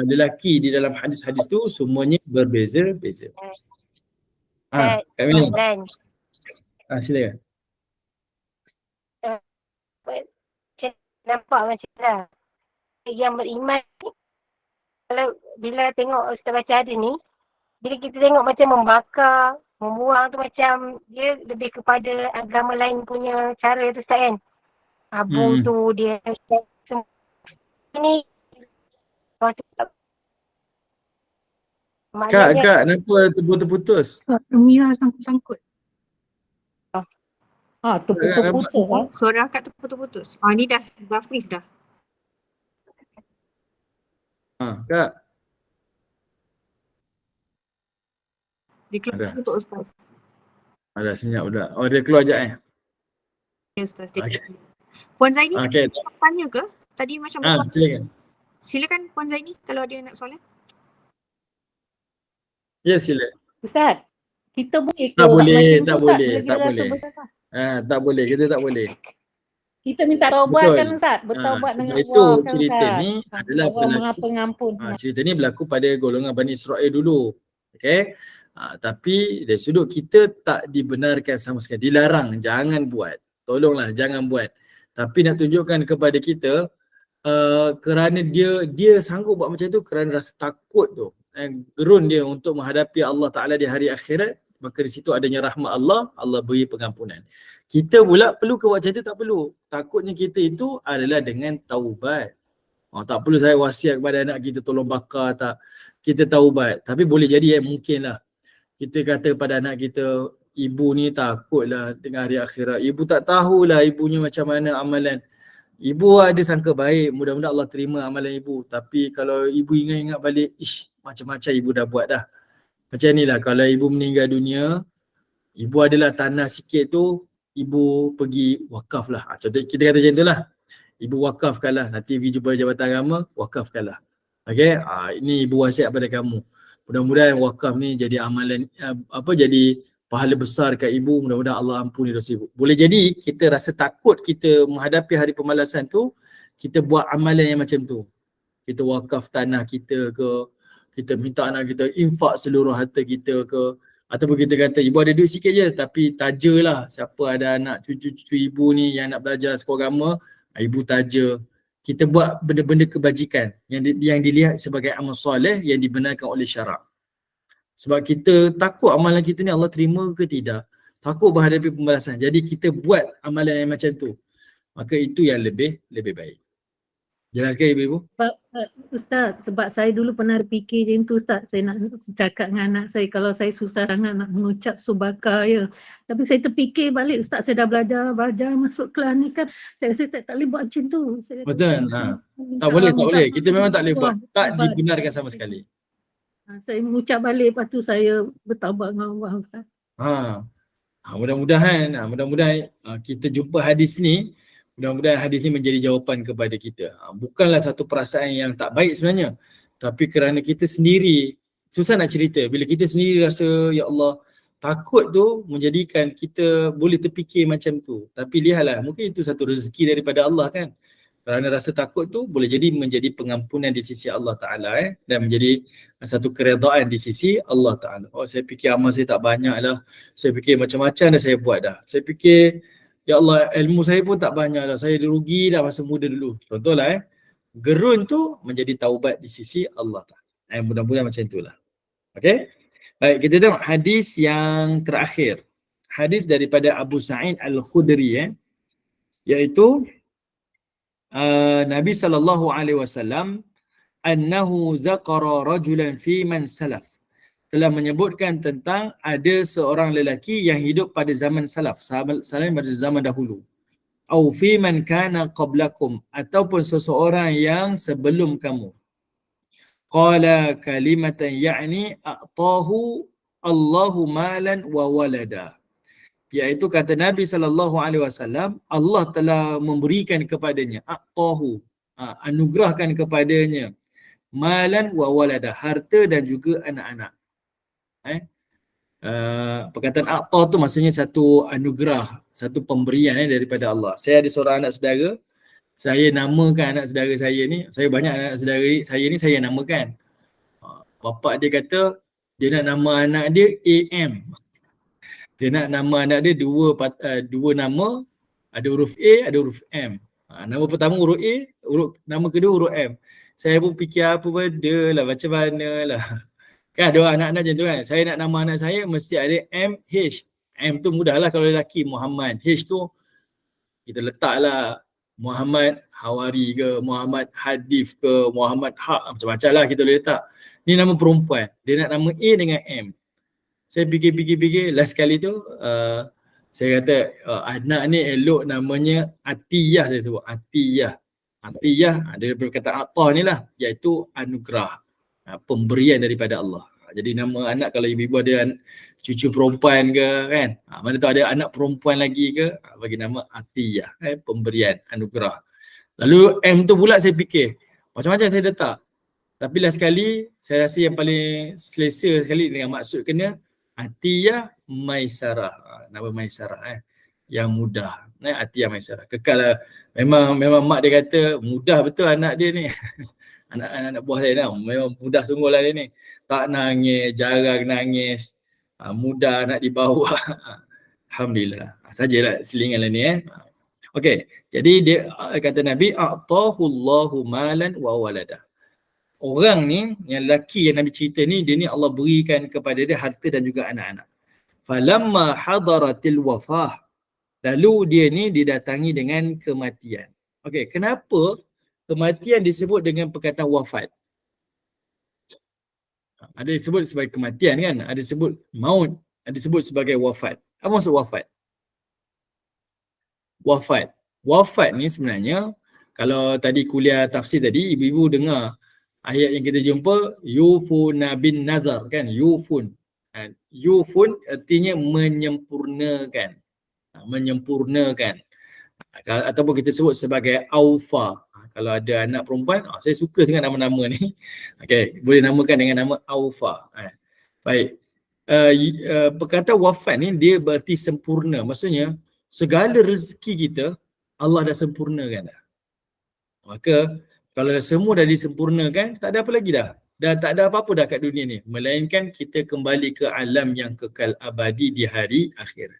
lelaki di dalam hadis-hadis tu semuanya berbeza-beza. Kak Mina. Silakan. Nampak macam mana yang beriman kalau bila tengok Ustaz baca hadis ni, bila kita tengok macam membakar, membuang tu macam dia lebih kepada agama lain punya cara tu Ustaz kan. Abu tu dia ini Kak, kenapa terputus-putus? Mira sangkut-sangkut. terputus-putus. Suara akak terputus-putus. Ni dah freeze dah. Kak. Dia keluar Ada. untuk Ustaz. Ada senyap dah. Oh, dia keluar jap Ya Ustaz, dia Okey. keluar. Puan Zaini Okey. nak tanya ke? Tadi macam bersoalan. Silakan. Silakan Puan Zaini kalau ada nak soalan. Ya, sila. Ustaz, kita boleh ke Tak boleh, macam tak tu Ustaz boleh, bila tak kita rasa boleh. bersalah? Tak boleh, kita tak boleh. Kita minta taubat kan Betul. Ustaz? Bertaubat Sebab dengan itu Allah kan cerita Ustaz? ni Allah adalah Maha berlaku. Pengampun. Cerita ni berlaku pada golongan Bani Israel dulu. Okey. Tapi dari sudut kita tak dibenarkan sama sekali. Dilarang, jangan buat. Tolonglah jangan buat. Tapi nak tunjukkan kepada kita kerana dia sanggup buat macam tu kerana rasa takut tu. Gerun dia untuk menghadapi Allah Ta'ala di hari akhirat, maka di situ adanya rahmat Allah, Allah beri pengampunan. Kita pula perlu ke buat macam tu? Tak perlu. Takutnya kita itu adalah dengan taubat. Tak perlu saya wasiat kepada anak kita tolong bakar tak. Kita taubat. Tapi boleh jadi mungkin lah. Kita kata pada anak kita, ibu ni takutlah dengan hari akhirat. Ibu tak tahulah ibunya macam mana amalan. Ibu ada sangka baik, mudah-mudahan Allah terima amalan ibu. Tapi kalau ibu ingat-ingat balik, macam-macam ibu dah buat dah. Macam ni lah, kalau ibu meninggal dunia, ibu adalah tanah sikit tu, ibu pergi wakaf lah. Contoh kita kata macam tu lah. Ibu wakafkan lah, nanti pergi jumpa jabatan agama, wakafkan lah. Okay, ini ibu wasiat pada kamu. Mudah-mudahan wakaf ni jadi amalan, jadi pahala besar kat ibu, mudah-mudahan Allah ampuni dosa ibu. Boleh jadi kita rasa takut kita menghadapi hari pembalasan tu, kita buat amalan yang macam tu. Kita wakaf tanah kita ke, kita minta anak kita infak seluruh harta kita ke, ataupun kita kata ibu ada duit sikit je tapi tajalah siapa ada anak cucu-cucu ibu ni yang nak belajar sekolah agama, ibu taja. Kita buat benda-benda kebajikan yang dilihat sebagai amal soleh yang dibenarkan oleh syarak. Sebab kita takut amalan kita ni Allah terima ke tidak. Takut berhadapi pembalasan. Jadi kita buat amalan yang macam tu. Maka itu yang lebih baik. Jelaskan ibu-ibu? Ustaz, sebab saya dulu pernah fikir macam tu Ustaz. Saya nak cakap dengan anak saya kalau saya susah sangat nak mengucap subaka ya. Tapi saya terfikir balik Ustaz, saya dah belajar masuk kelas ni kan. Saya rasa tak boleh buat macam tu. Betul. Tak boleh. Kita memang tak boleh buat. Tak dibenarkan sama sekali. Saya mengucap balik, lepas tu saya bertaubat dengan Allah Ustaz. Mudah-mudahan kita jumpa hadis ni, mudah-mudahan hadis ni menjadi jawapan kepada kita. Bukanlah satu perasaan yang tak baik sebenarnya, tapi kerana kita sendiri susah nak cerita. Bila kita sendiri rasa ya Allah, takut tu menjadikan kita boleh terfikir macam tu. Tapi lihatlah, mungkin itu satu rezeki daripada Allah kan. Kerana rasa takut tu boleh jadi menjadi pengampunan di sisi Allah Ta'ala dan menjadi satu keredaan di sisi Allah Ta'ala. Saya fikir amal saya tak banyak lah. Saya fikir macam-macam dah saya buat dah. Saya fikir ya Allah ilmu saya pun tak banyak dah. Saya rugi dah masa muda dulu. Contohlah gerun tu menjadi taubat di sisi Allah Ta'ala. Mudah-mudahan macam itulah. Okay. Baik, kita tengok hadis yang terakhir. Hadis daripada Abu Sa'id Al-Khudri iaitu Nabi SAW annahu dzaqara rajulan fi man salaf, telah menyebutkan tentang ada seorang lelaki yang hidup pada zaman salaf, sahabat pada zaman dahulu, au fi man kana qablakum, ataupun seseorang yang sebelum kamu. Qala kalimatan ya'ni a'tahu Allahu malan wa walada, iaitu kata Nabi SAW, Allah telah memberikan kepadanya, a'tahu, anugerahkan kepadanya, malan wa walada, harta dan juga anak-anak. Perkataan a'ta tu maksudnya satu anugerah, satu pemberian daripada Allah. Saya ada seorang anak saudara, saya namakan anak saudara saya ni, saya banyak anak saudara saya ni saya namakan. Bapa dia kata dia nak nama anak dia AM. Dia nak nama anak dia dua nama, ada huruf A, ada huruf M. Nama pertama huruf A, nama kedua huruf M. Saya pun fikir apa benda lah, macam mana lah. Kan ada anak-anak macam tu kan. Saya nak nama anak saya mesti ada M, H. M tu mudah lah kalau lelaki, Muhammad. H tu kita letaklah Muhammad Hawari ke, Muhammad Hadif ke, Muhammad Haq, macam-macam lah kita boleh letak. Ni nama perempuan. Dia nak nama A dengan M. Saya fikir, last kali tu saya kata anak ni elok namanya Atiyah, saya sebut Atiyah. Atiyah, ada berkata atah ni lah, iaitu anugerah, pemberian daripada Allah. Jadi nama anak kalau ibu-ibu ada cucu perempuan ke kan, mana tahu ada anak perempuan lagi ke, bagi nama Atiyah, pemberian, anugerah. Lalu M tu pula saya fikir, macam-macam saya letak. Tapi last sekali, saya rasa yang paling selesa sekali dengan maksud kena Atiyah Maisarah. Nama Maisarah yang mudah. Atiyah Maisarah. Kekal lah. Memang mak dia kata mudah betul anak dia ni. anak buah saya ni memang mudah sungguh lah dia ni. Tak nangis, jarang nangis. Mudah nak dibawa. Alhamdulillah. Sajalah selingan lah ni Okey, jadi dia kata Nabi, a'tahullahu malan wa walada. Orang ni, yang lelaki yang Nabi cerita ni, dia ni Allah berikan kepada dia harta dan juga anak-anak. Falamma hadaratil wafah. Lalu dia ni didatangi dengan kematian. Okey, kenapa kematian disebut dengan perkataan wafat? Ada disebut sebagai kematian kan? Ada disebut maut, ada disebut sebagai wafat. Apa maksud wafat? Wafat ni sebenarnya, kalau tadi kuliah tafsir tadi, ibu-ibu dengar ayat yang kita jumpa, yufuna bin nazar kan, yufun. Yufun artinya menyempurnakan. Ataupun kita sebut sebagai aufa. Kalau ada anak perempuan, saya suka sangat nama-nama ni. Okey, boleh namakan dengan nama aufa. Baik. Perkataan wafat ni dia berarti sempurna. Maksudnya segala rezeki kita Allah dah sempurnakan dah. Maka kalau semua dah disempurnakan, tak ada apa lagi dah. Dah tak ada apa-apa dah kat dunia ni. Melainkan kita kembali ke alam yang kekal abadi di hari akhir.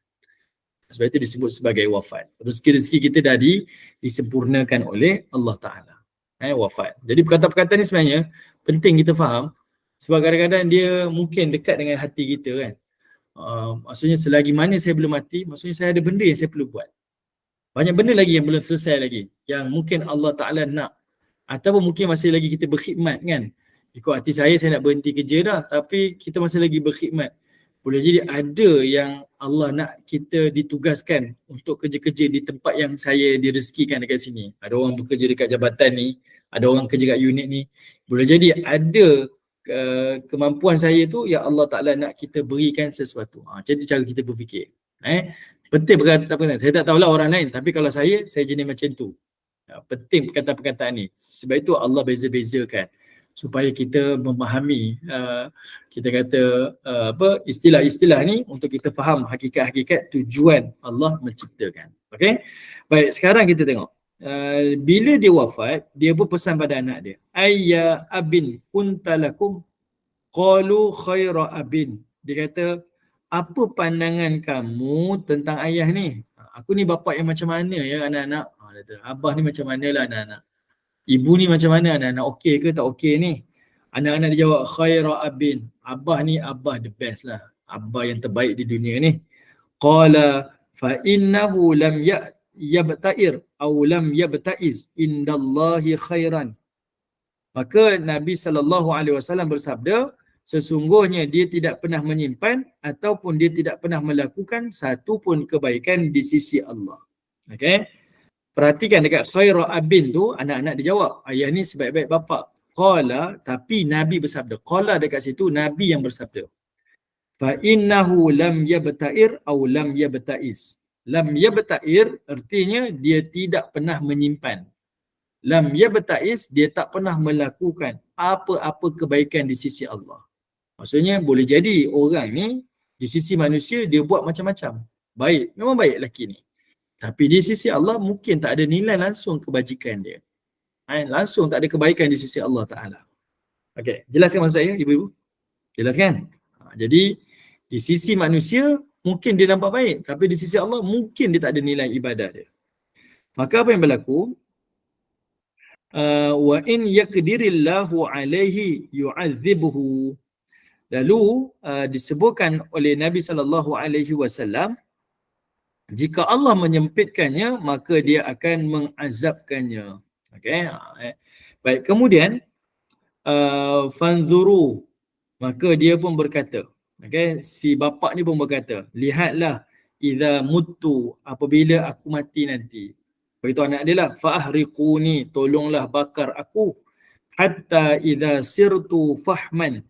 Sebab itu disebut sebagai wafat. Rezeki-rezeki kita dah disempurnakan oleh Allah Ta'ala. Wafat. Jadi perkataan-perkataan ni sebenarnya penting kita faham. Sebab kadang-kadang dia mungkin dekat dengan hati kita kan. Maksudnya selagi mana saya belum mati, maksudnya saya ada benda yang saya perlu buat. Banyak benda lagi yang belum selesai lagi. Yang mungkin Allah Ta'ala nak. Ataupun mungkin masih lagi kita berkhidmat kan. Ikut hati saya nak berhenti kerja dah. Tapi kita masih lagi berkhidmat. Boleh jadi ada yang Allah nak kita ditugaskan untuk kerja-kerja di tempat yang saya direzekikan dekat sini. Ada orang bekerja dekat jabatan ni. Ada orang kerja kat unit ni. Boleh jadi ada kemampuan saya tu yang Allah Ta'ala nak kita berikan sesuatu. Jadi cara kita berfikir. Penting perkataan-perkataan. Saya tak tahulah orang lain. Tapi kalau saya jenis macam tu. Penting perkataan-perkataan ni. Sebab itu Allah beza-bezakan. Supaya kita memahami kita kata istilah-istilah ni untuk kita faham hakikat-hakikat tujuan Allah menciptakan. Okey. Baik, sekarang kita tengok. Bila dia wafat, dia berpesan pada anak dia. Ayya abin kuntalakum qalu khaira abin. Dia kata, apa pandangan kamu tentang ayah ni? Aku ni bapa yang macam mana ya anak-anak? Abah ni macam manalah anak-anak? Ibu ni macam mana anak-anak? Okey ke tak okey ni? Anak-anak dia jawab khaira abin. Abah ni abah the best lah. Abah yang terbaik di dunia ni. Qala fa innahu lam yabta'ir aw lam yabta'iz indallahi khairan. Maka Nabi SAW bersabda, sesungguhnya dia tidak pernah menyimpan ataupun dia tidak pernah melakukan satu pun kebaikan di sisi Allah. Okey. Perhatikan dekat khaira abin tu, anak-anak dia jawab, ayah ni sebaik-baik bapa. Qala, tapi Nabi bersabda. Qala dekat situ, Nabi yang bersabda. Fa innahu lam yabta'ir aw lam yabta'iz. Lam yabta'ir artinya dia tidak pernah menyimpan. Lam yabta'iz, dia tak pernah melakukan apa-apa kebaikan di sisi Allah. Maksudnya boleh jadi orang ni di sisi manusia dia buat macam-macam. Baik, memang baik lelaki ni. Tapi di sisi Allah mungkin tak ada nilai langsung kebajikan dia. Langsung tak ada kebaikan di sisi Allah Ta'ala. Okey, jelaskan maksud saya ibu-ibu? Jelaskan? Jadi di sisi manusia mungkin dia nampak baik. Tapi di sisi Allah mungkin dia tak ada nilai ibadah dia. Maka apa yang berlaku? Wa in yaqdirillahu alaihi yu'adzibuhu. Lalu disebutkan oleh Nabi SAW, jika Allah menyempitkannya, maka dia akan mengazabkannya. Okey. Baik, kemudian fanzuru, maka dia pun berkata, okey, si bapa ni pun berkata, lihatlah idza muttu, apabila aku mati nanti. Beritahu anak dia lah, fa'ahriquni, tolonglah bakar aku, hatta idza sirtu fahman,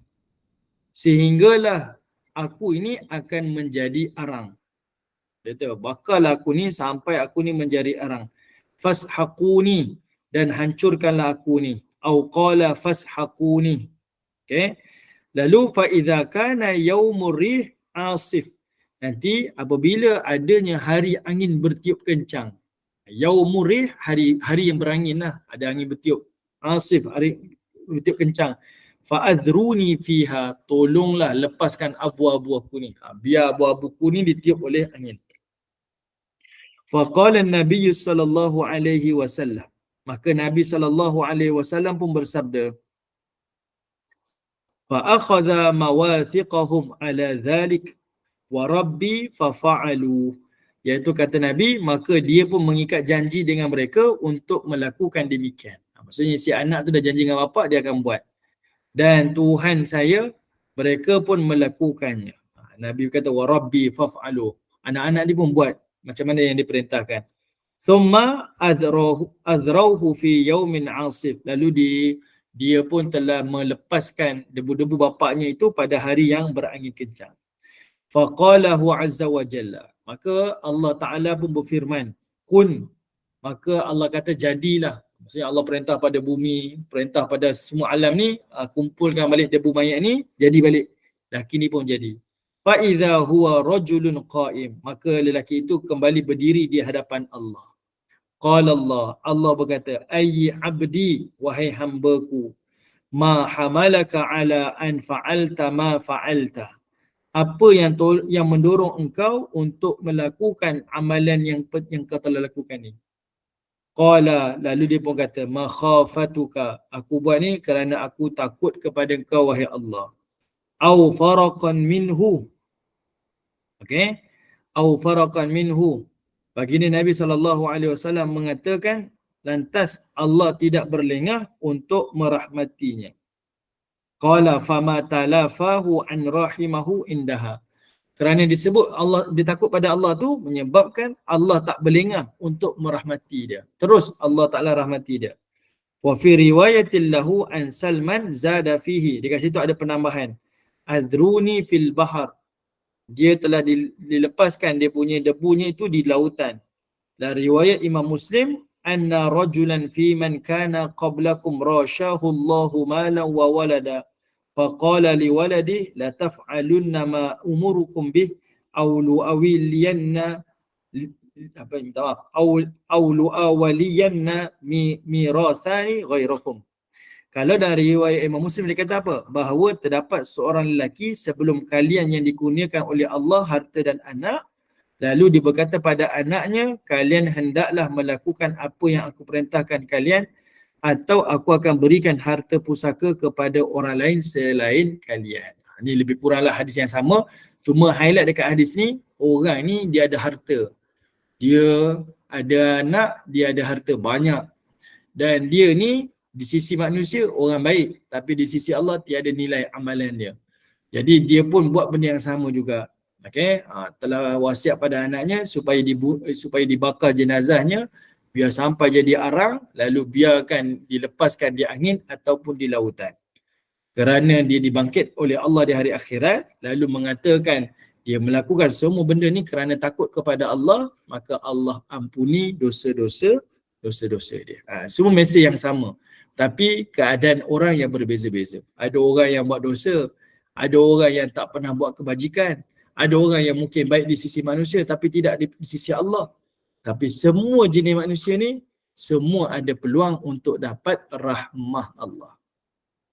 sehinggalah aku ini akan menjadi arang. Dia kata, bakarlah aku ni sampai aku ni menjadi arang. Fashaquni, dan hancurkanlah aku ni. Au qala fashaquni. Okay. Lalu fa idza kana yaumur rih asif. Nanti apabila adanya hari angin bertiup kencang. Yaumur rih, hari yang berangin lah, ada angin bertiup. Asif, hari bertiup kencang. Fa'adruni fiha, tolonglah lepaskan abu-abu aku ni. Biar abu-abu aku ni ditiup oleh angin. Faqala Nabi sallallahu alaihi wasallam. Maka Nabi sallallahu alaihi wasallam pun bersabda, fa akhadha mawathiqahum ala dhalik wa rabbi fa fa'alu. Iaitu kata Nabi, maka dia pun mengikat janji dengan mereka untuk melakukan demikian. Maksudnya si anak tu dah janji dengan bapa, dia akan buat. Dan Tuhan saya, mereka pun melakukannya. Nabi kata wa rabbi fa fa'alu. Anak-anak dia pun buat macam mana yang diperintahkan. Thumma adrauhu fi yaumin asif. Lalu dia pun telah melepaskan debu-debu bapaknya itu pada hari yang berangin kencang. Faqalahu azza wa jalla. Maka Allah Ta'ala pun berfirman, kun. Maka Allah kata jadilah. Maksudnya Allah perintah pada bumi, perintah pada semua alam ni, kumpulkan balik debu mayat ni, jadi balik. Laki ni pun jadi. Fa'idha huwa rajulun qa'im. Maka lelaki itu kembali berdiri di hadapan Allah. Qala Allah, Allah berkata, ayyi abdi, wahai hambaku, ma hamalaka ala an fa'alta ma fa'alta. Apa yang mendorong engkau untuk melakukan amalan yang kau telah lakukan ni? Qala, lalu dia pun kata, ma khafatuka, aku buat ni kerana aku takut kepada engkau wahai Allah. Au faraqan minhu. Okey? Au faraqan minhu. Baginda Nabi SAW mengatakan, lantas Allah tidak berlengah untuk merahmatinya. Qala fama talafahu an rahimahu indaha. Kerana disebut Allah, dia takut pada Allah tu menyebabkan Allah tak berlengah untuk merahmati dia. Terus Allah Ta'ala rahmati dia. Wa fi riwayatin lahu an Salman zada fihi. Dekat situ ada penambahan. Adruni fil bahar. Dia telah dilepaskan dia punya debunya itu di lautan. Dan riwayat Imam Muslim, anna rajulan fi man kana qablakum rashahu Allahu malan wa walada. Faqala liwaladihi la taf'alunna ma umurukum bih aw lu'awiliyanna aw lu'awaliyanna mirathani ghairakum. Kalau dari riwayat Imam Muslim dia kata apa? Bahawa terdapat seorang lelaki sebelum kalian yang dikurniakan oleh Allah harta dan anak, lalu dia berkata pada anaknya, kalian hendaklah melakukan apa yang aku perintahkan kalian, atau aku akan berikan harta pusaka kepada orang lain selain kalian. Ini lebih kuranglah hadis yang sama. Cuma highlight dekat hadis ni, orang ni dia ada harta. Dia ada anak, dia ada harta banyak. Dan dia ni di sisi manusia orang baik, tapi di sisi Allah tiada nilai amalan dia. Jadi dia pun buat benda yang sama juga. Okey, telah wasiat pada anaknya supaya dibakar jenazahnya, biar sampai jadi arang, lalu biarkan dilepaskan di angin ataupun di lautan. Kerana dia dibangkit oleh Allah di hari akhirat, lalu mengatakan dia melakukan semua benda ni kerana takut kepada Allah, maka Allah ampuni dosa-dosa dia. Semua mesej yang sama. Tapi keadaan orang yang berbeza-beza. Ada orang yang buat dosa, ada orang yang tak pernah buat kebajikan, ada orang yang mungkin baik di sisi manusia tapi tidak di sisi Allah. Tapi semua jenis manusia ni, semua ada peluang untuk dapat rahmah Allah.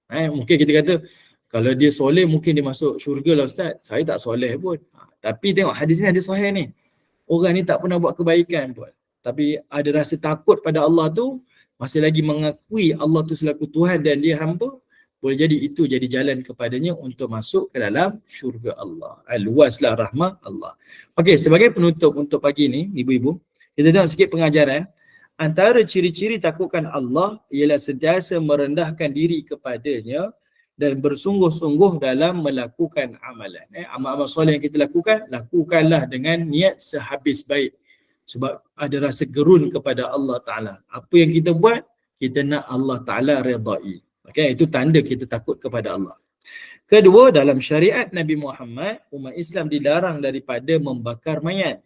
Mungkin kita kata, kalau dia soleh mungkin dia masuk syurga lah Ustaz. Saya tak soleh pun. Tapi tengok hadis ni ada sahih ni. Orang ni tak pernah buat kebaikan pun. Tapi ada rasa takut pada Allah tu, masih lagi mengakui Allah tu selaku Tuhan dan dia hamba, boleh jadi itu jadi jalan kepadanya untuk masuk ke dalam syurga Allah. Luaslah rahmah Allah. Okey, sebagai penutup untuk pagi ni, ibu-ibu, kita tengok sikit pengajaran. Antara ciri-ciri takutkan Allah ialah sentiasa merendahkan diri kepadanya dan bersungguh-sungguh dalam melakukan amalan. Amal-amal soleh yang kita lakukan, lakukanlah dengan niat sehabis baik. Sebab ada rasa gerun kepada Allah Ta'ala. Apa yang kita buat, kita nak Allah Ta'ala redai. Okay, itu tanda kita takut kepada Allah. Kedua, dalam syariat Nabi Muhammad, umat Islam dilarang daripada membakar mayat.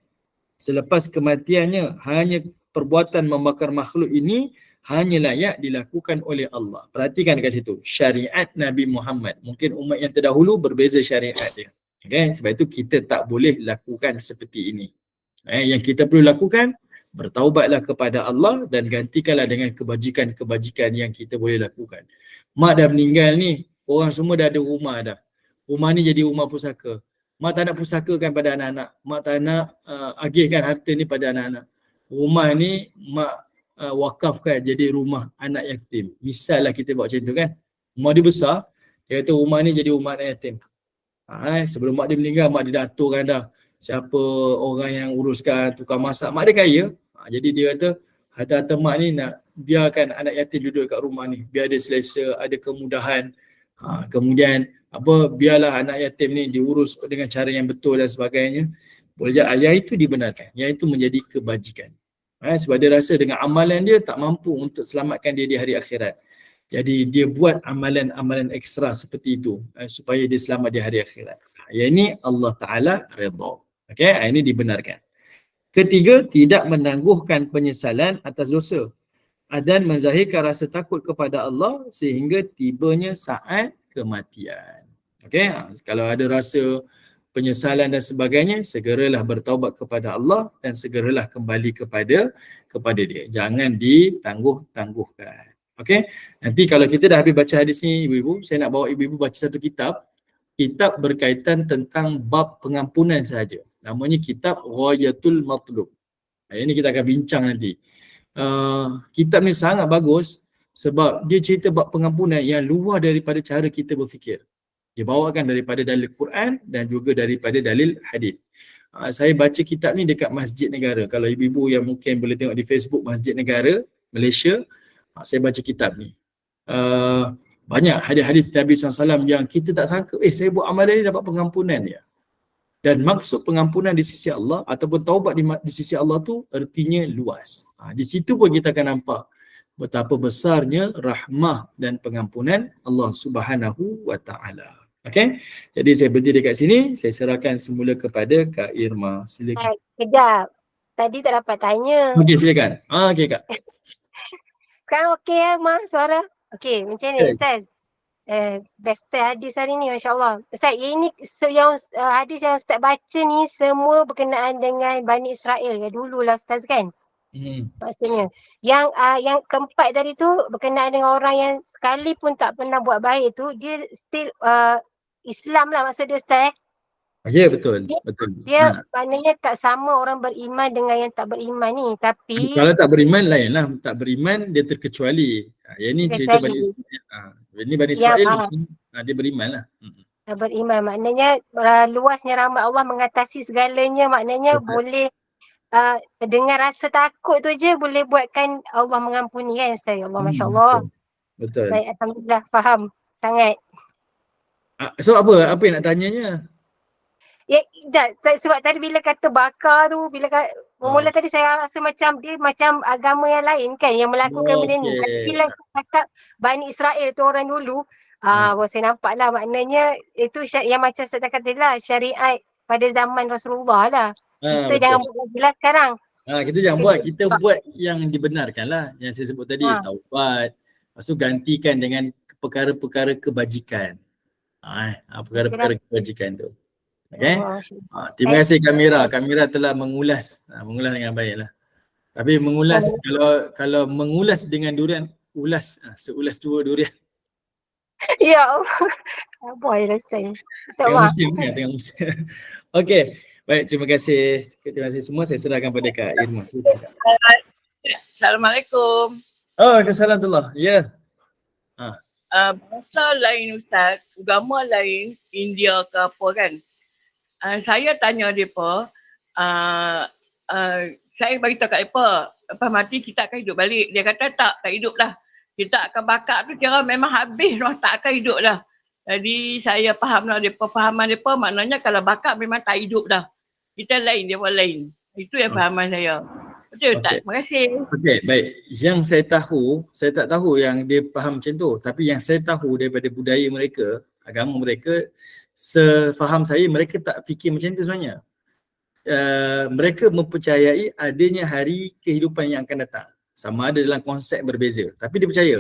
Selepas kematiannya, hanya perbuatan membakar makhluk ini hanya layak dilakukan oleh Allah. Perhatikan kat situ, syariat Nabi Muhammad. Mungkin umat yang terdahulu berbeza syariat dia. Okay? Sebab itu kita tak boleh lakukan seperti ini. Yang kita perlu lakukan, bertaubatlah kepada Allah dan gantikanlah dengan kebajikan-kebajikan yang kita boleh lakukan. Mak dah meninggal ni, orang semua dah ada rumah dah. Rumah ni jadi rumah pusaka. Mak tak nak pusakakan pada anak-anak. Mak tak nak agihkan harta ni pada anak-anak. Rumah ni mak wakafkan jadi rumah anak yatim. Misal lah kita buat macam tu kan. Rumah dia besar, dia kata rumah ni jadi rumah anak yatim. Sebelum mak dia meninggal, mak dia dah aturkan dah siapa orang yang uruskan, tukang masak. Mak dia kaya. Jadi dia kata harta-harta mak ni nak biarkan anak yatim duduk kat rumah ni. Biar dia selesa, ada kemudahan. Kemudian biarlah anak yatim ni diurus dengan cara yang betul dan sebagainya. Boleh jadi yang itu dibenarkan. Yang itu menjadi kebajikan. Sebab dia rasa dengan amalan dia tak mampu untuk selamatkan dia di hari akhirat. Jadi dia buat amalan-amalan ekstra seperti itu supaya dia selamat di hari akhirat. Yang ini Allah Ta'ala redha. Okay, ini dibenarkan. Ketiga, tidak menangguhkan penyesalan atas dosa dan menzahirkan rasa takut kepada Allah sehingga tibanya saat kematian. Okay, kalau ada rasa penyesalan dan sebagainya, segeralah bertaubat kepada Allah dan segeralah kembali kepada dia. Jangan ditangguh-tangguhkan. Okay, nanti kalau kita dah habis baca hadis ni ibu-ibu, saya nak bawa ibu-ibu baca satu kitab berkaitan tentang bab pengampunan sahaja. Namanya kitab Ghayatul Matlub. Ini kita akan bincang nanti. Kitab ni sangat bagus sebab dia cerita bab pengampunan yang luar daripada cara kita berfikir. Dia bawakan daripada dalil Quran dan juga daripada dalil hadis. Saya baca kitab ni dekat Masjid Negara. Kalau ibu-ibu yang mungkin boleh tengok di Facebook Masjid Negara Malaysia, saya baca kitab ni. Banyak hadis-hadis Nabi SAW yang kita tak sangka, saya buat amalan ni dapat pengampunan dia. Dan maksud pengampunan di sisi Allah ataupun taubat di sisi Allah tu artinya luas. Di situ pun kita akan nampak betapa besarnya rahmah dan pengampunan Allah Subhanahu wa Ta'ala. Okay? Jadi saya berhenti dekat sini, saya serahkan semula kepada Kak Irma. Silakan. Kejap. Tadi tak dapat tanya. Okey, silakan. Okey Kak. Sekarang okey ya, Mak, suara? Okey, macam ni Ustaz. Best hadis hari ni, Masya Allah. Ustaz, ini yang hadis yang Ustaz baca ni semua berkenaan dengan Bani Israel ya dululah Ustaz kan? Maksudnya. Yang keempat tadi tu berkenaan dengan orang yang sekalipun tak pernah buat baik tu, dia still Islam lah maksud dia Ustaz. Ya, betul. Dia maknanya tak sama orang beriman dengan yang tak beriman ni. Tapi kalau tak beriman lain lah. Tak beriman dia terkecuali. Yang ni cerita Bani Israel. Ini Bani Israel dia beriman lah. Beriman maknanya luasnya rahmat Allah mengatasi segalanya. Maknanya boleh dengan rasa takut tu je boleh buatkan Allah mengampuni kan Ustaz. Allah Masya Allah. Betul. Baik, Alhamdulillah faham sangat. So apa yang nak tanyanya? Ya, sebab tadi bila kata bakar tu, mula tadi saya rasa macam dia macam agama yang lain kan yang melakukan benda ni. Tapi bila cakap Bani Israel tu orang dulu, saya nampak lah maknanya itu yang macam saya cakap tadi lah, syariat pada zaman Rasulullah lah. Kita jangan buat jelas sekarang. Kita jangan buat, kita buat yang dibenarkan lah. Yang saya sebut tadi, taubat. Lepas tu gantikan dengan perkara-perkara kebajikan. Perkara-perkara kebajikan tu. Okay. Terima kasih kamera. Kamera telah mengulas dengan baik lah. Tapi mengulas, kalau mengulas dengan durian, seulas dua durian. Ya Allah. Boy lah saya. Tengah musim kan, tengah musim. Okay. Baik, terima kasih. Terima kasih semua. Saya serahkan pada Kak Irma. Assalamualaikum. Waalaikumsalam. Ya. Bangsa lain Ustaz, agama lain, India ke apa kan. Saya tanya mereka, saya beritahu kat mereka, lepas mati kita akan hidup balik. Dia kata tak hidup dah. Kita akan bakar tu kira memang habis dah, tak akan hidup dah. Jadi saya faham lah mereka, fahaman mereka maknanya kalau bakar memang tak hidup dah. Kita lain, dia pun lain. Itu yang fahaman saya. Betul tak? Okey. Terima kasih. Okey, baik. Yang saya tahu, saya tak tahu yang dia faham macam tu. Tapi yang saya tahu daripada budaya mereka, agama mereka, sefaham saya mereka tak fikir macam tu sebenarnya. Mereka mempercayai adanya hari kehidupan yang akan datang. Sama ada dalam konsep berbeza. Tapi dia percaya,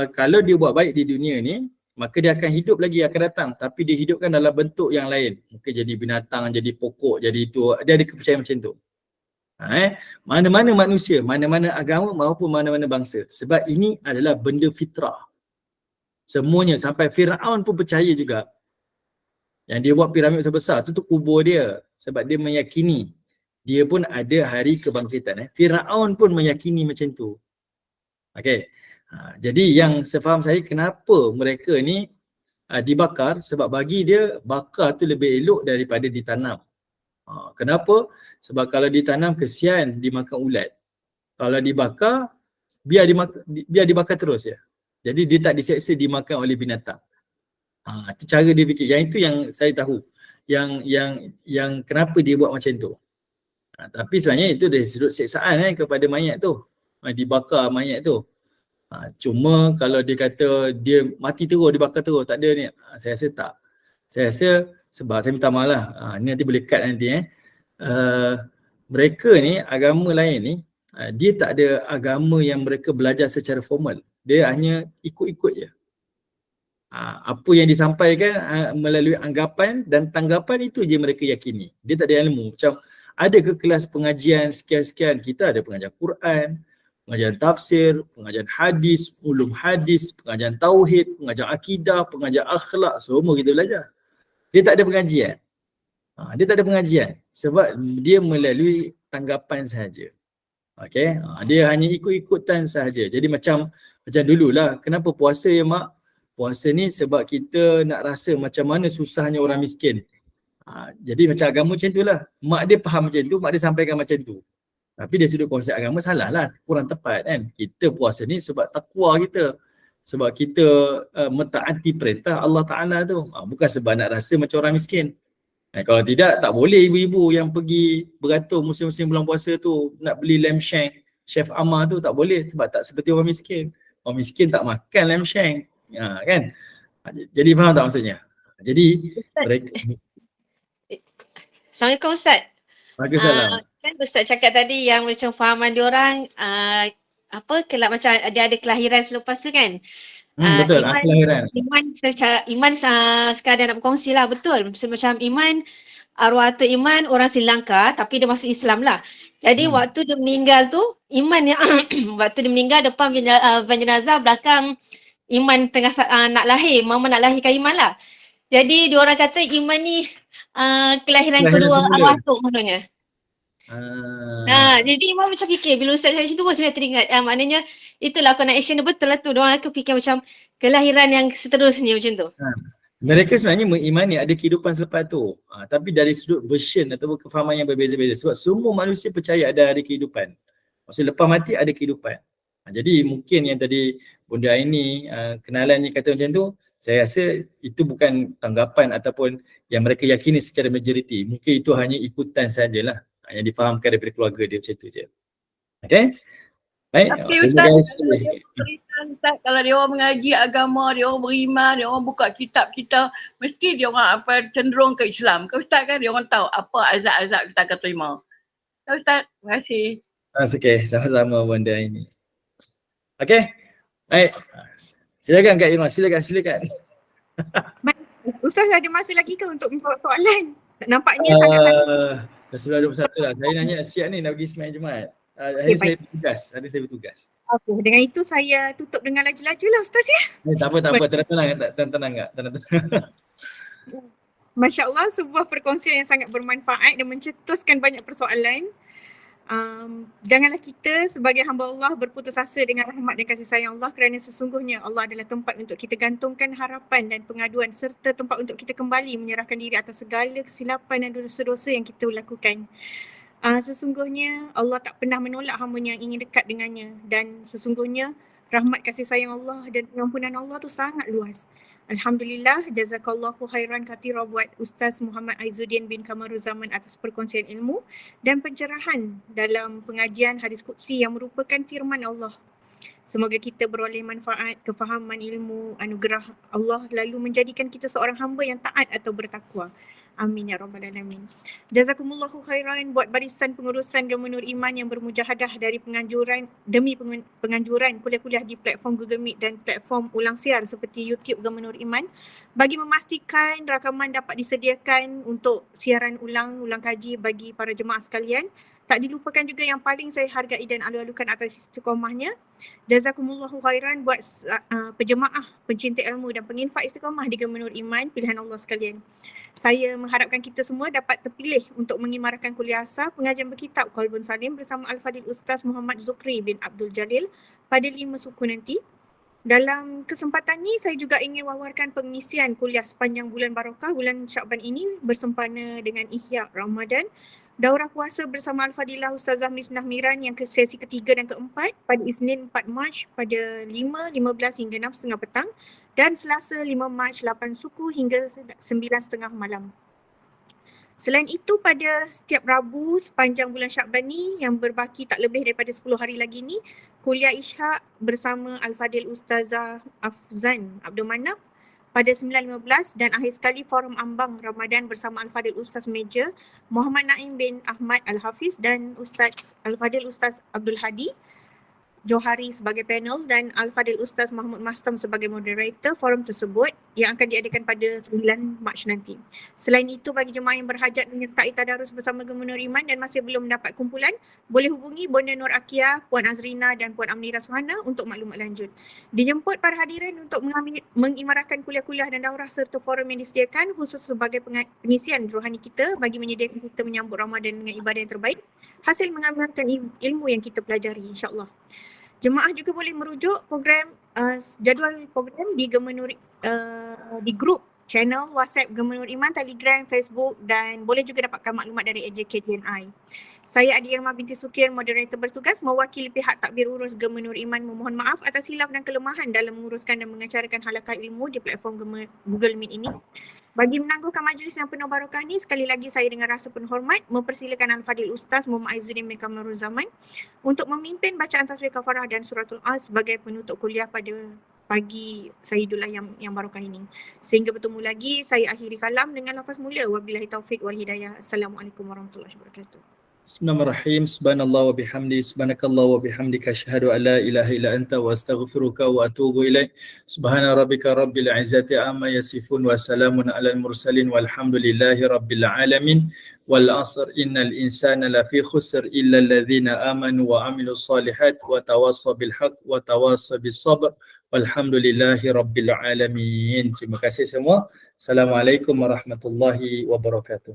kalau dia buat baik di dunia ni, maka dia akan hidup lagi akan datang. Tapi dia hidupkan dalam bentuk yang lain. Mungkin jadi binatang, jadi pokok, jadi itu. Dia ada kepercayaan macam tu. Mana-mana manusia, mana-mana agama maupun mana-mana bangsa. Sebab ini adalah benda fitrah. Semuanya, sampai Firaun pun percaya juga. Yang dia buat piramid besar-besar tu kubur dia. Sebab dia meyakini dia pun ada hari kebangkitan. Firaun pun meyakini macam tu. Okey. Jadi yang sefaham saya, kenapa mereka ni dibakar, sebab bagi dia bakar tu lebih elok daripada ditanam. Kenapa? Sebab kalau ditanam kesian dimakan ulat. Kalau dibakar, biar dibakar terus ya. Jadi dia tak diseksa dimakan oleh binatang. Itu cara dia fikir. Yang itu yang saya tahu. Yang kenapa dia buat macam tu. Tapi sebenarnya itu dari sudut seksaan kepada mayat tu. Dibakar mayat tu. Cuma kalau dia kata dia mati terus, dibakar terus, tak ada ni. Saya rasa tak. Saya rasa sebab saya minta maaf lah. Ni nanti boleh cut nanti mereka ni, agama lain ni, dia tak ada agama yang mereka belajar secara formal. Dia hanya ikut-ikut je. Apa yang disampaikan melalui anggapan dan tanggapan itu je mereka yakini. Dia tak ada ilmu. Macam ada ke kelas pengajian sekian-sekian, kita ada pengajian Quran, pengajian tafsir, pengajian hadis, ulum hadis, pengajian tauhid, pengajian akidah, pengajian akhlak, semua kita belajar. Dia tak ada pengajian. Dia tak ada pengajian sebab dia melalui tanggapan sahaja. Okey, dia hanya ikut-ikutan sahaja. Jadi macam dululah, kenapa puasa ya mak? Puasa ni sebab kita nak rasa macam mana susahnya orang miskin. Jadi macam agama macam itulah. Mak dia faham macam tu, mak dia sampaikan macam tu. Tapi dari sudut konsep agama salah lah, kurang tepat kan. Kita puasa ni sebab takwa kita. Sebab kita mentaati perintah Allah Ta'ala tu. Bukan sebab nak rasa macam orang miskin. Kalau tidak, tak boleh ibu-ibu yang pergi beratur musim-musim bulan puasa tu nak beli lamb shank, Chef Amar tu tak boleh sebab tak seperti orang miskin. Orang miskin tak makan lamb shank. Kan? Jadi faham tak maksudnya? Jadi mereka... Assalamualaikum Ustaz. Waalaikumsalam. Kan Ustaz cakap tadi yang macam fahaman diorang macam dia ada kelahiran selepas tu kan? Betul, kelahiran. Iman sekadar nak berkongsi lah, betul. Macam Iman, arwah tu Iman orang Sri Lanka tapi dia masuk Islam lah. Jadi waktu dia meninggal tu, Iman yang waktu dia meninggal depan van jenazah, belakang Iman tengah nak lahir, mama nak lahirkan Iman lah. Jadi diorang kata Iman ni kelahiran kedua arwah tu maknanya. Jadi Iman macam fikir bila Ustaz cakap macam tu pun saya teringat maknanya itulah connection dia betul lah tu. Diorang akan fikir macam kelahiran yang seterusnya macam tu. Mereka sebenarnya mengimani ada kehidupan selepas tu. Tapi dari sudut version ataupun kefahaman yang berbeza-beza. Sebab semua manusia percaya ada hari kehidupan. Maksudnya lepas mati ada kehidupan. Jadi mungkin yang tadi Bunda Aini kenalannya kata macam tu, saya rasa itu bukan tanggapan ataupun yang mereka yakini secara majoriti. Mungkin itu hanya ikutan sajalah yang difahamkan daripada keluarga dia macam tu je. Okay? Baik. Tapi Ustaz, kalau dia orang mengaji agama, dia orang beriman, dia orang buka kitab kita, mesti dia orang cenderung ke Islam. Ke Ustaz kan dia orang tahu apa azab-azab kita akan terima. Ustaz, terima kasih. Okay, sama-sama Bunda Aini. Okay? Baik. Silakan Kak Irma, silakan. Ustaz ada masa lagi ke untuk menjawab soalan? Nampaknya sangat-sangat. Dah 9:21 lah. Saya nanya siap ni nak pergi sembahyang Jumaat. Hari saya bertugas. Okay, dengan itu saya tutup dengan laju-laju lah Ustaz ya. Tak apa. Tenang tak? Masya Allah, sebuah perkongsian yang sangat bermanfaat dan mencetuskan banyak persoalan. Janganlah kita sebagai hamba Allah berputus asa dengan rahmat dan kasih sayang Allah, kerana sesungguhnya Allah adalah tempat untuk kita gantungkan harapan dan pengaduan serta tempat untuk kita kembali menyerahkan diri atas segala kesilapan dan dosa-dosa yang kita lakukan. Sesungguhnya Allah tak pernah menolak hamba-Nya yang ingin dekat dengannya, dan sesungguhnya rahmat kasih sayang Allah dan pengampunan Allah tu sangat luas. Alhamdulillah, jazakallahu khairan kathira buat Ustaz Muhammad Aizuddin bin Kamaruzaman atas perkongsian ilmu dan pencerahan dalam pengajian hadis qudsi yang merupakan firman Allah. Semoga kita beroleh manfaat, kefahaman ilmu, anugerah Allah lalu menjadikan kita seorang hamba yang taat atau bertakwa. Amin ya rabbal alamin. Jazakumullahu khairan buat barisan pengurusan Gema Nur Iman yang bermujahadah dari penganjuran kuliah-kuliah di platform Google Meet dan platform ulang siar seperti YouTube Gema Nur Iman bagi memastikan rakaman dapat disediakan untuk siaran ulang kaji bagi para jemaah sekalian. Tak dilupakan juga yang paling saya hargai dan alu-alukan atas istiqamahnya. Jazakumullahu khairan buat penjemaah, pencinta ilmu dan penginfak istiqamah di Gema Nur Iman pilihan Allah sekalian. Saya mengharapkan kita semua dapat terpilih untuk mengimarkan kuliah asar pengajian berkitab Qalbun Salim bersama Al-Fadil Ustaz Muhammad Zukri bin Abdul Jalil pada 5 suku nanti. Dalam kesempatan ini saya juga ingin wawarkan pengisian kuliah sepanjang bulan Barakah, bulan Syakban ini bersempena dengan Ihya Ramadan. Daurah puasa bersama Al-Fadilah Ustazah Misnah Miran yang ke sesi ketiga dan keempat pada Isnin 4 Mac pada 5:15 hingga 6:30 petang dan Selasa 5 Mac 8 suku hingga 9:30 malam. Selain itu pada setiap Rabu sepanjang bulan Syakban ni yang berbaki tak lebih daripada 10 hari lagi ni, kuliah Isyak bersama Al-Fadil Ustazah Afzan Abdul Manap pada 9.15 dan akhir sekali forum ambang Ramadan bersama Al-Fadil Ustaz Meja Muhammad Naim bin Ahmad Al-Hafiz dan Ustaz Al-Fadil Ustaz Abdul Hadi Johari sebagai panel dan Al-Fadil Ustaz Mahmud Mastam sebagai moderator forum tersebut yang akan diadakan pada 9 Mac nanti. Selain itu, bagi jemaah yang berhajat menyertai tadarus bersama Gema Nur Iman dan masih belum mendapat kumpulan, boleh hubungi Bonda Nur Akia, Puan Azrina dan Puan Amnira Suhana untuk maklumat lanjut. Dijemput para hadirin untuk mengimarahkan kuliah-kuliah dan daurah serta forum yang disediakan khusus sebagai pengisian rohani kita bagi menyediakan kita menyambut Ramadan dengan ibadah yang terbaik hasil mengamalkan ilmu yang kita pelajari, insya-Allah. Jemaah juga boleh merujuk program jadual program di Gema Nur di grup channel WhatsApp Gema Nur Iman, Telegram, Facebook dan boleh juga dapatkan maklumat dari AJKJNI. Saya Adi Irma binti Sukir, moderator bertugas mewakili pihak takbir urus Gema Nur Iman memohon maaf atas hilaf dan kelemahan dalam menguruskan dan mengacarakan halaqah ilmu di platform Google Meet ini. Bagi menangguhkan majlis yang penuh barakah ni, sekali lagi saya dengan rasa penuh hormat mempersilakan Al-Fadil Ustaz Muhammad Aizuddin bin Kamaruzaman untuk memimpin bacaan tasbih kafarah dan suratul As sebagai penutup kuliah pada pagi Sayyidullah yang barakah ini. Sehingga bertemu lagi, saya akhiri kalam dengan lafaz mulia wabillahi taufiq wal hidayah. Assalamualaikum warahmatullahi wabarakatuh. Bismillahirrahmanirrahim. Subhanallah wa bihamdi, subhanakallah wa bihamdika, asyhadu an la ilaha illa anta wa astaghfiruka wa atubu ilaik. Subhana rabbika rabbil izzati amma yasifun wa salamun alal mursalin walhamdulillahi rabbil alamin. Wal asr innal insana lafi khusr illa alladhina amanu wa amilus solihat wa tawassaw bil haqq wa tawassaw bis sabr. Walhamdulillahi rabbil alamin. Terima kasih semua. Assalamualaikum warahmatullahi wabarakatuh.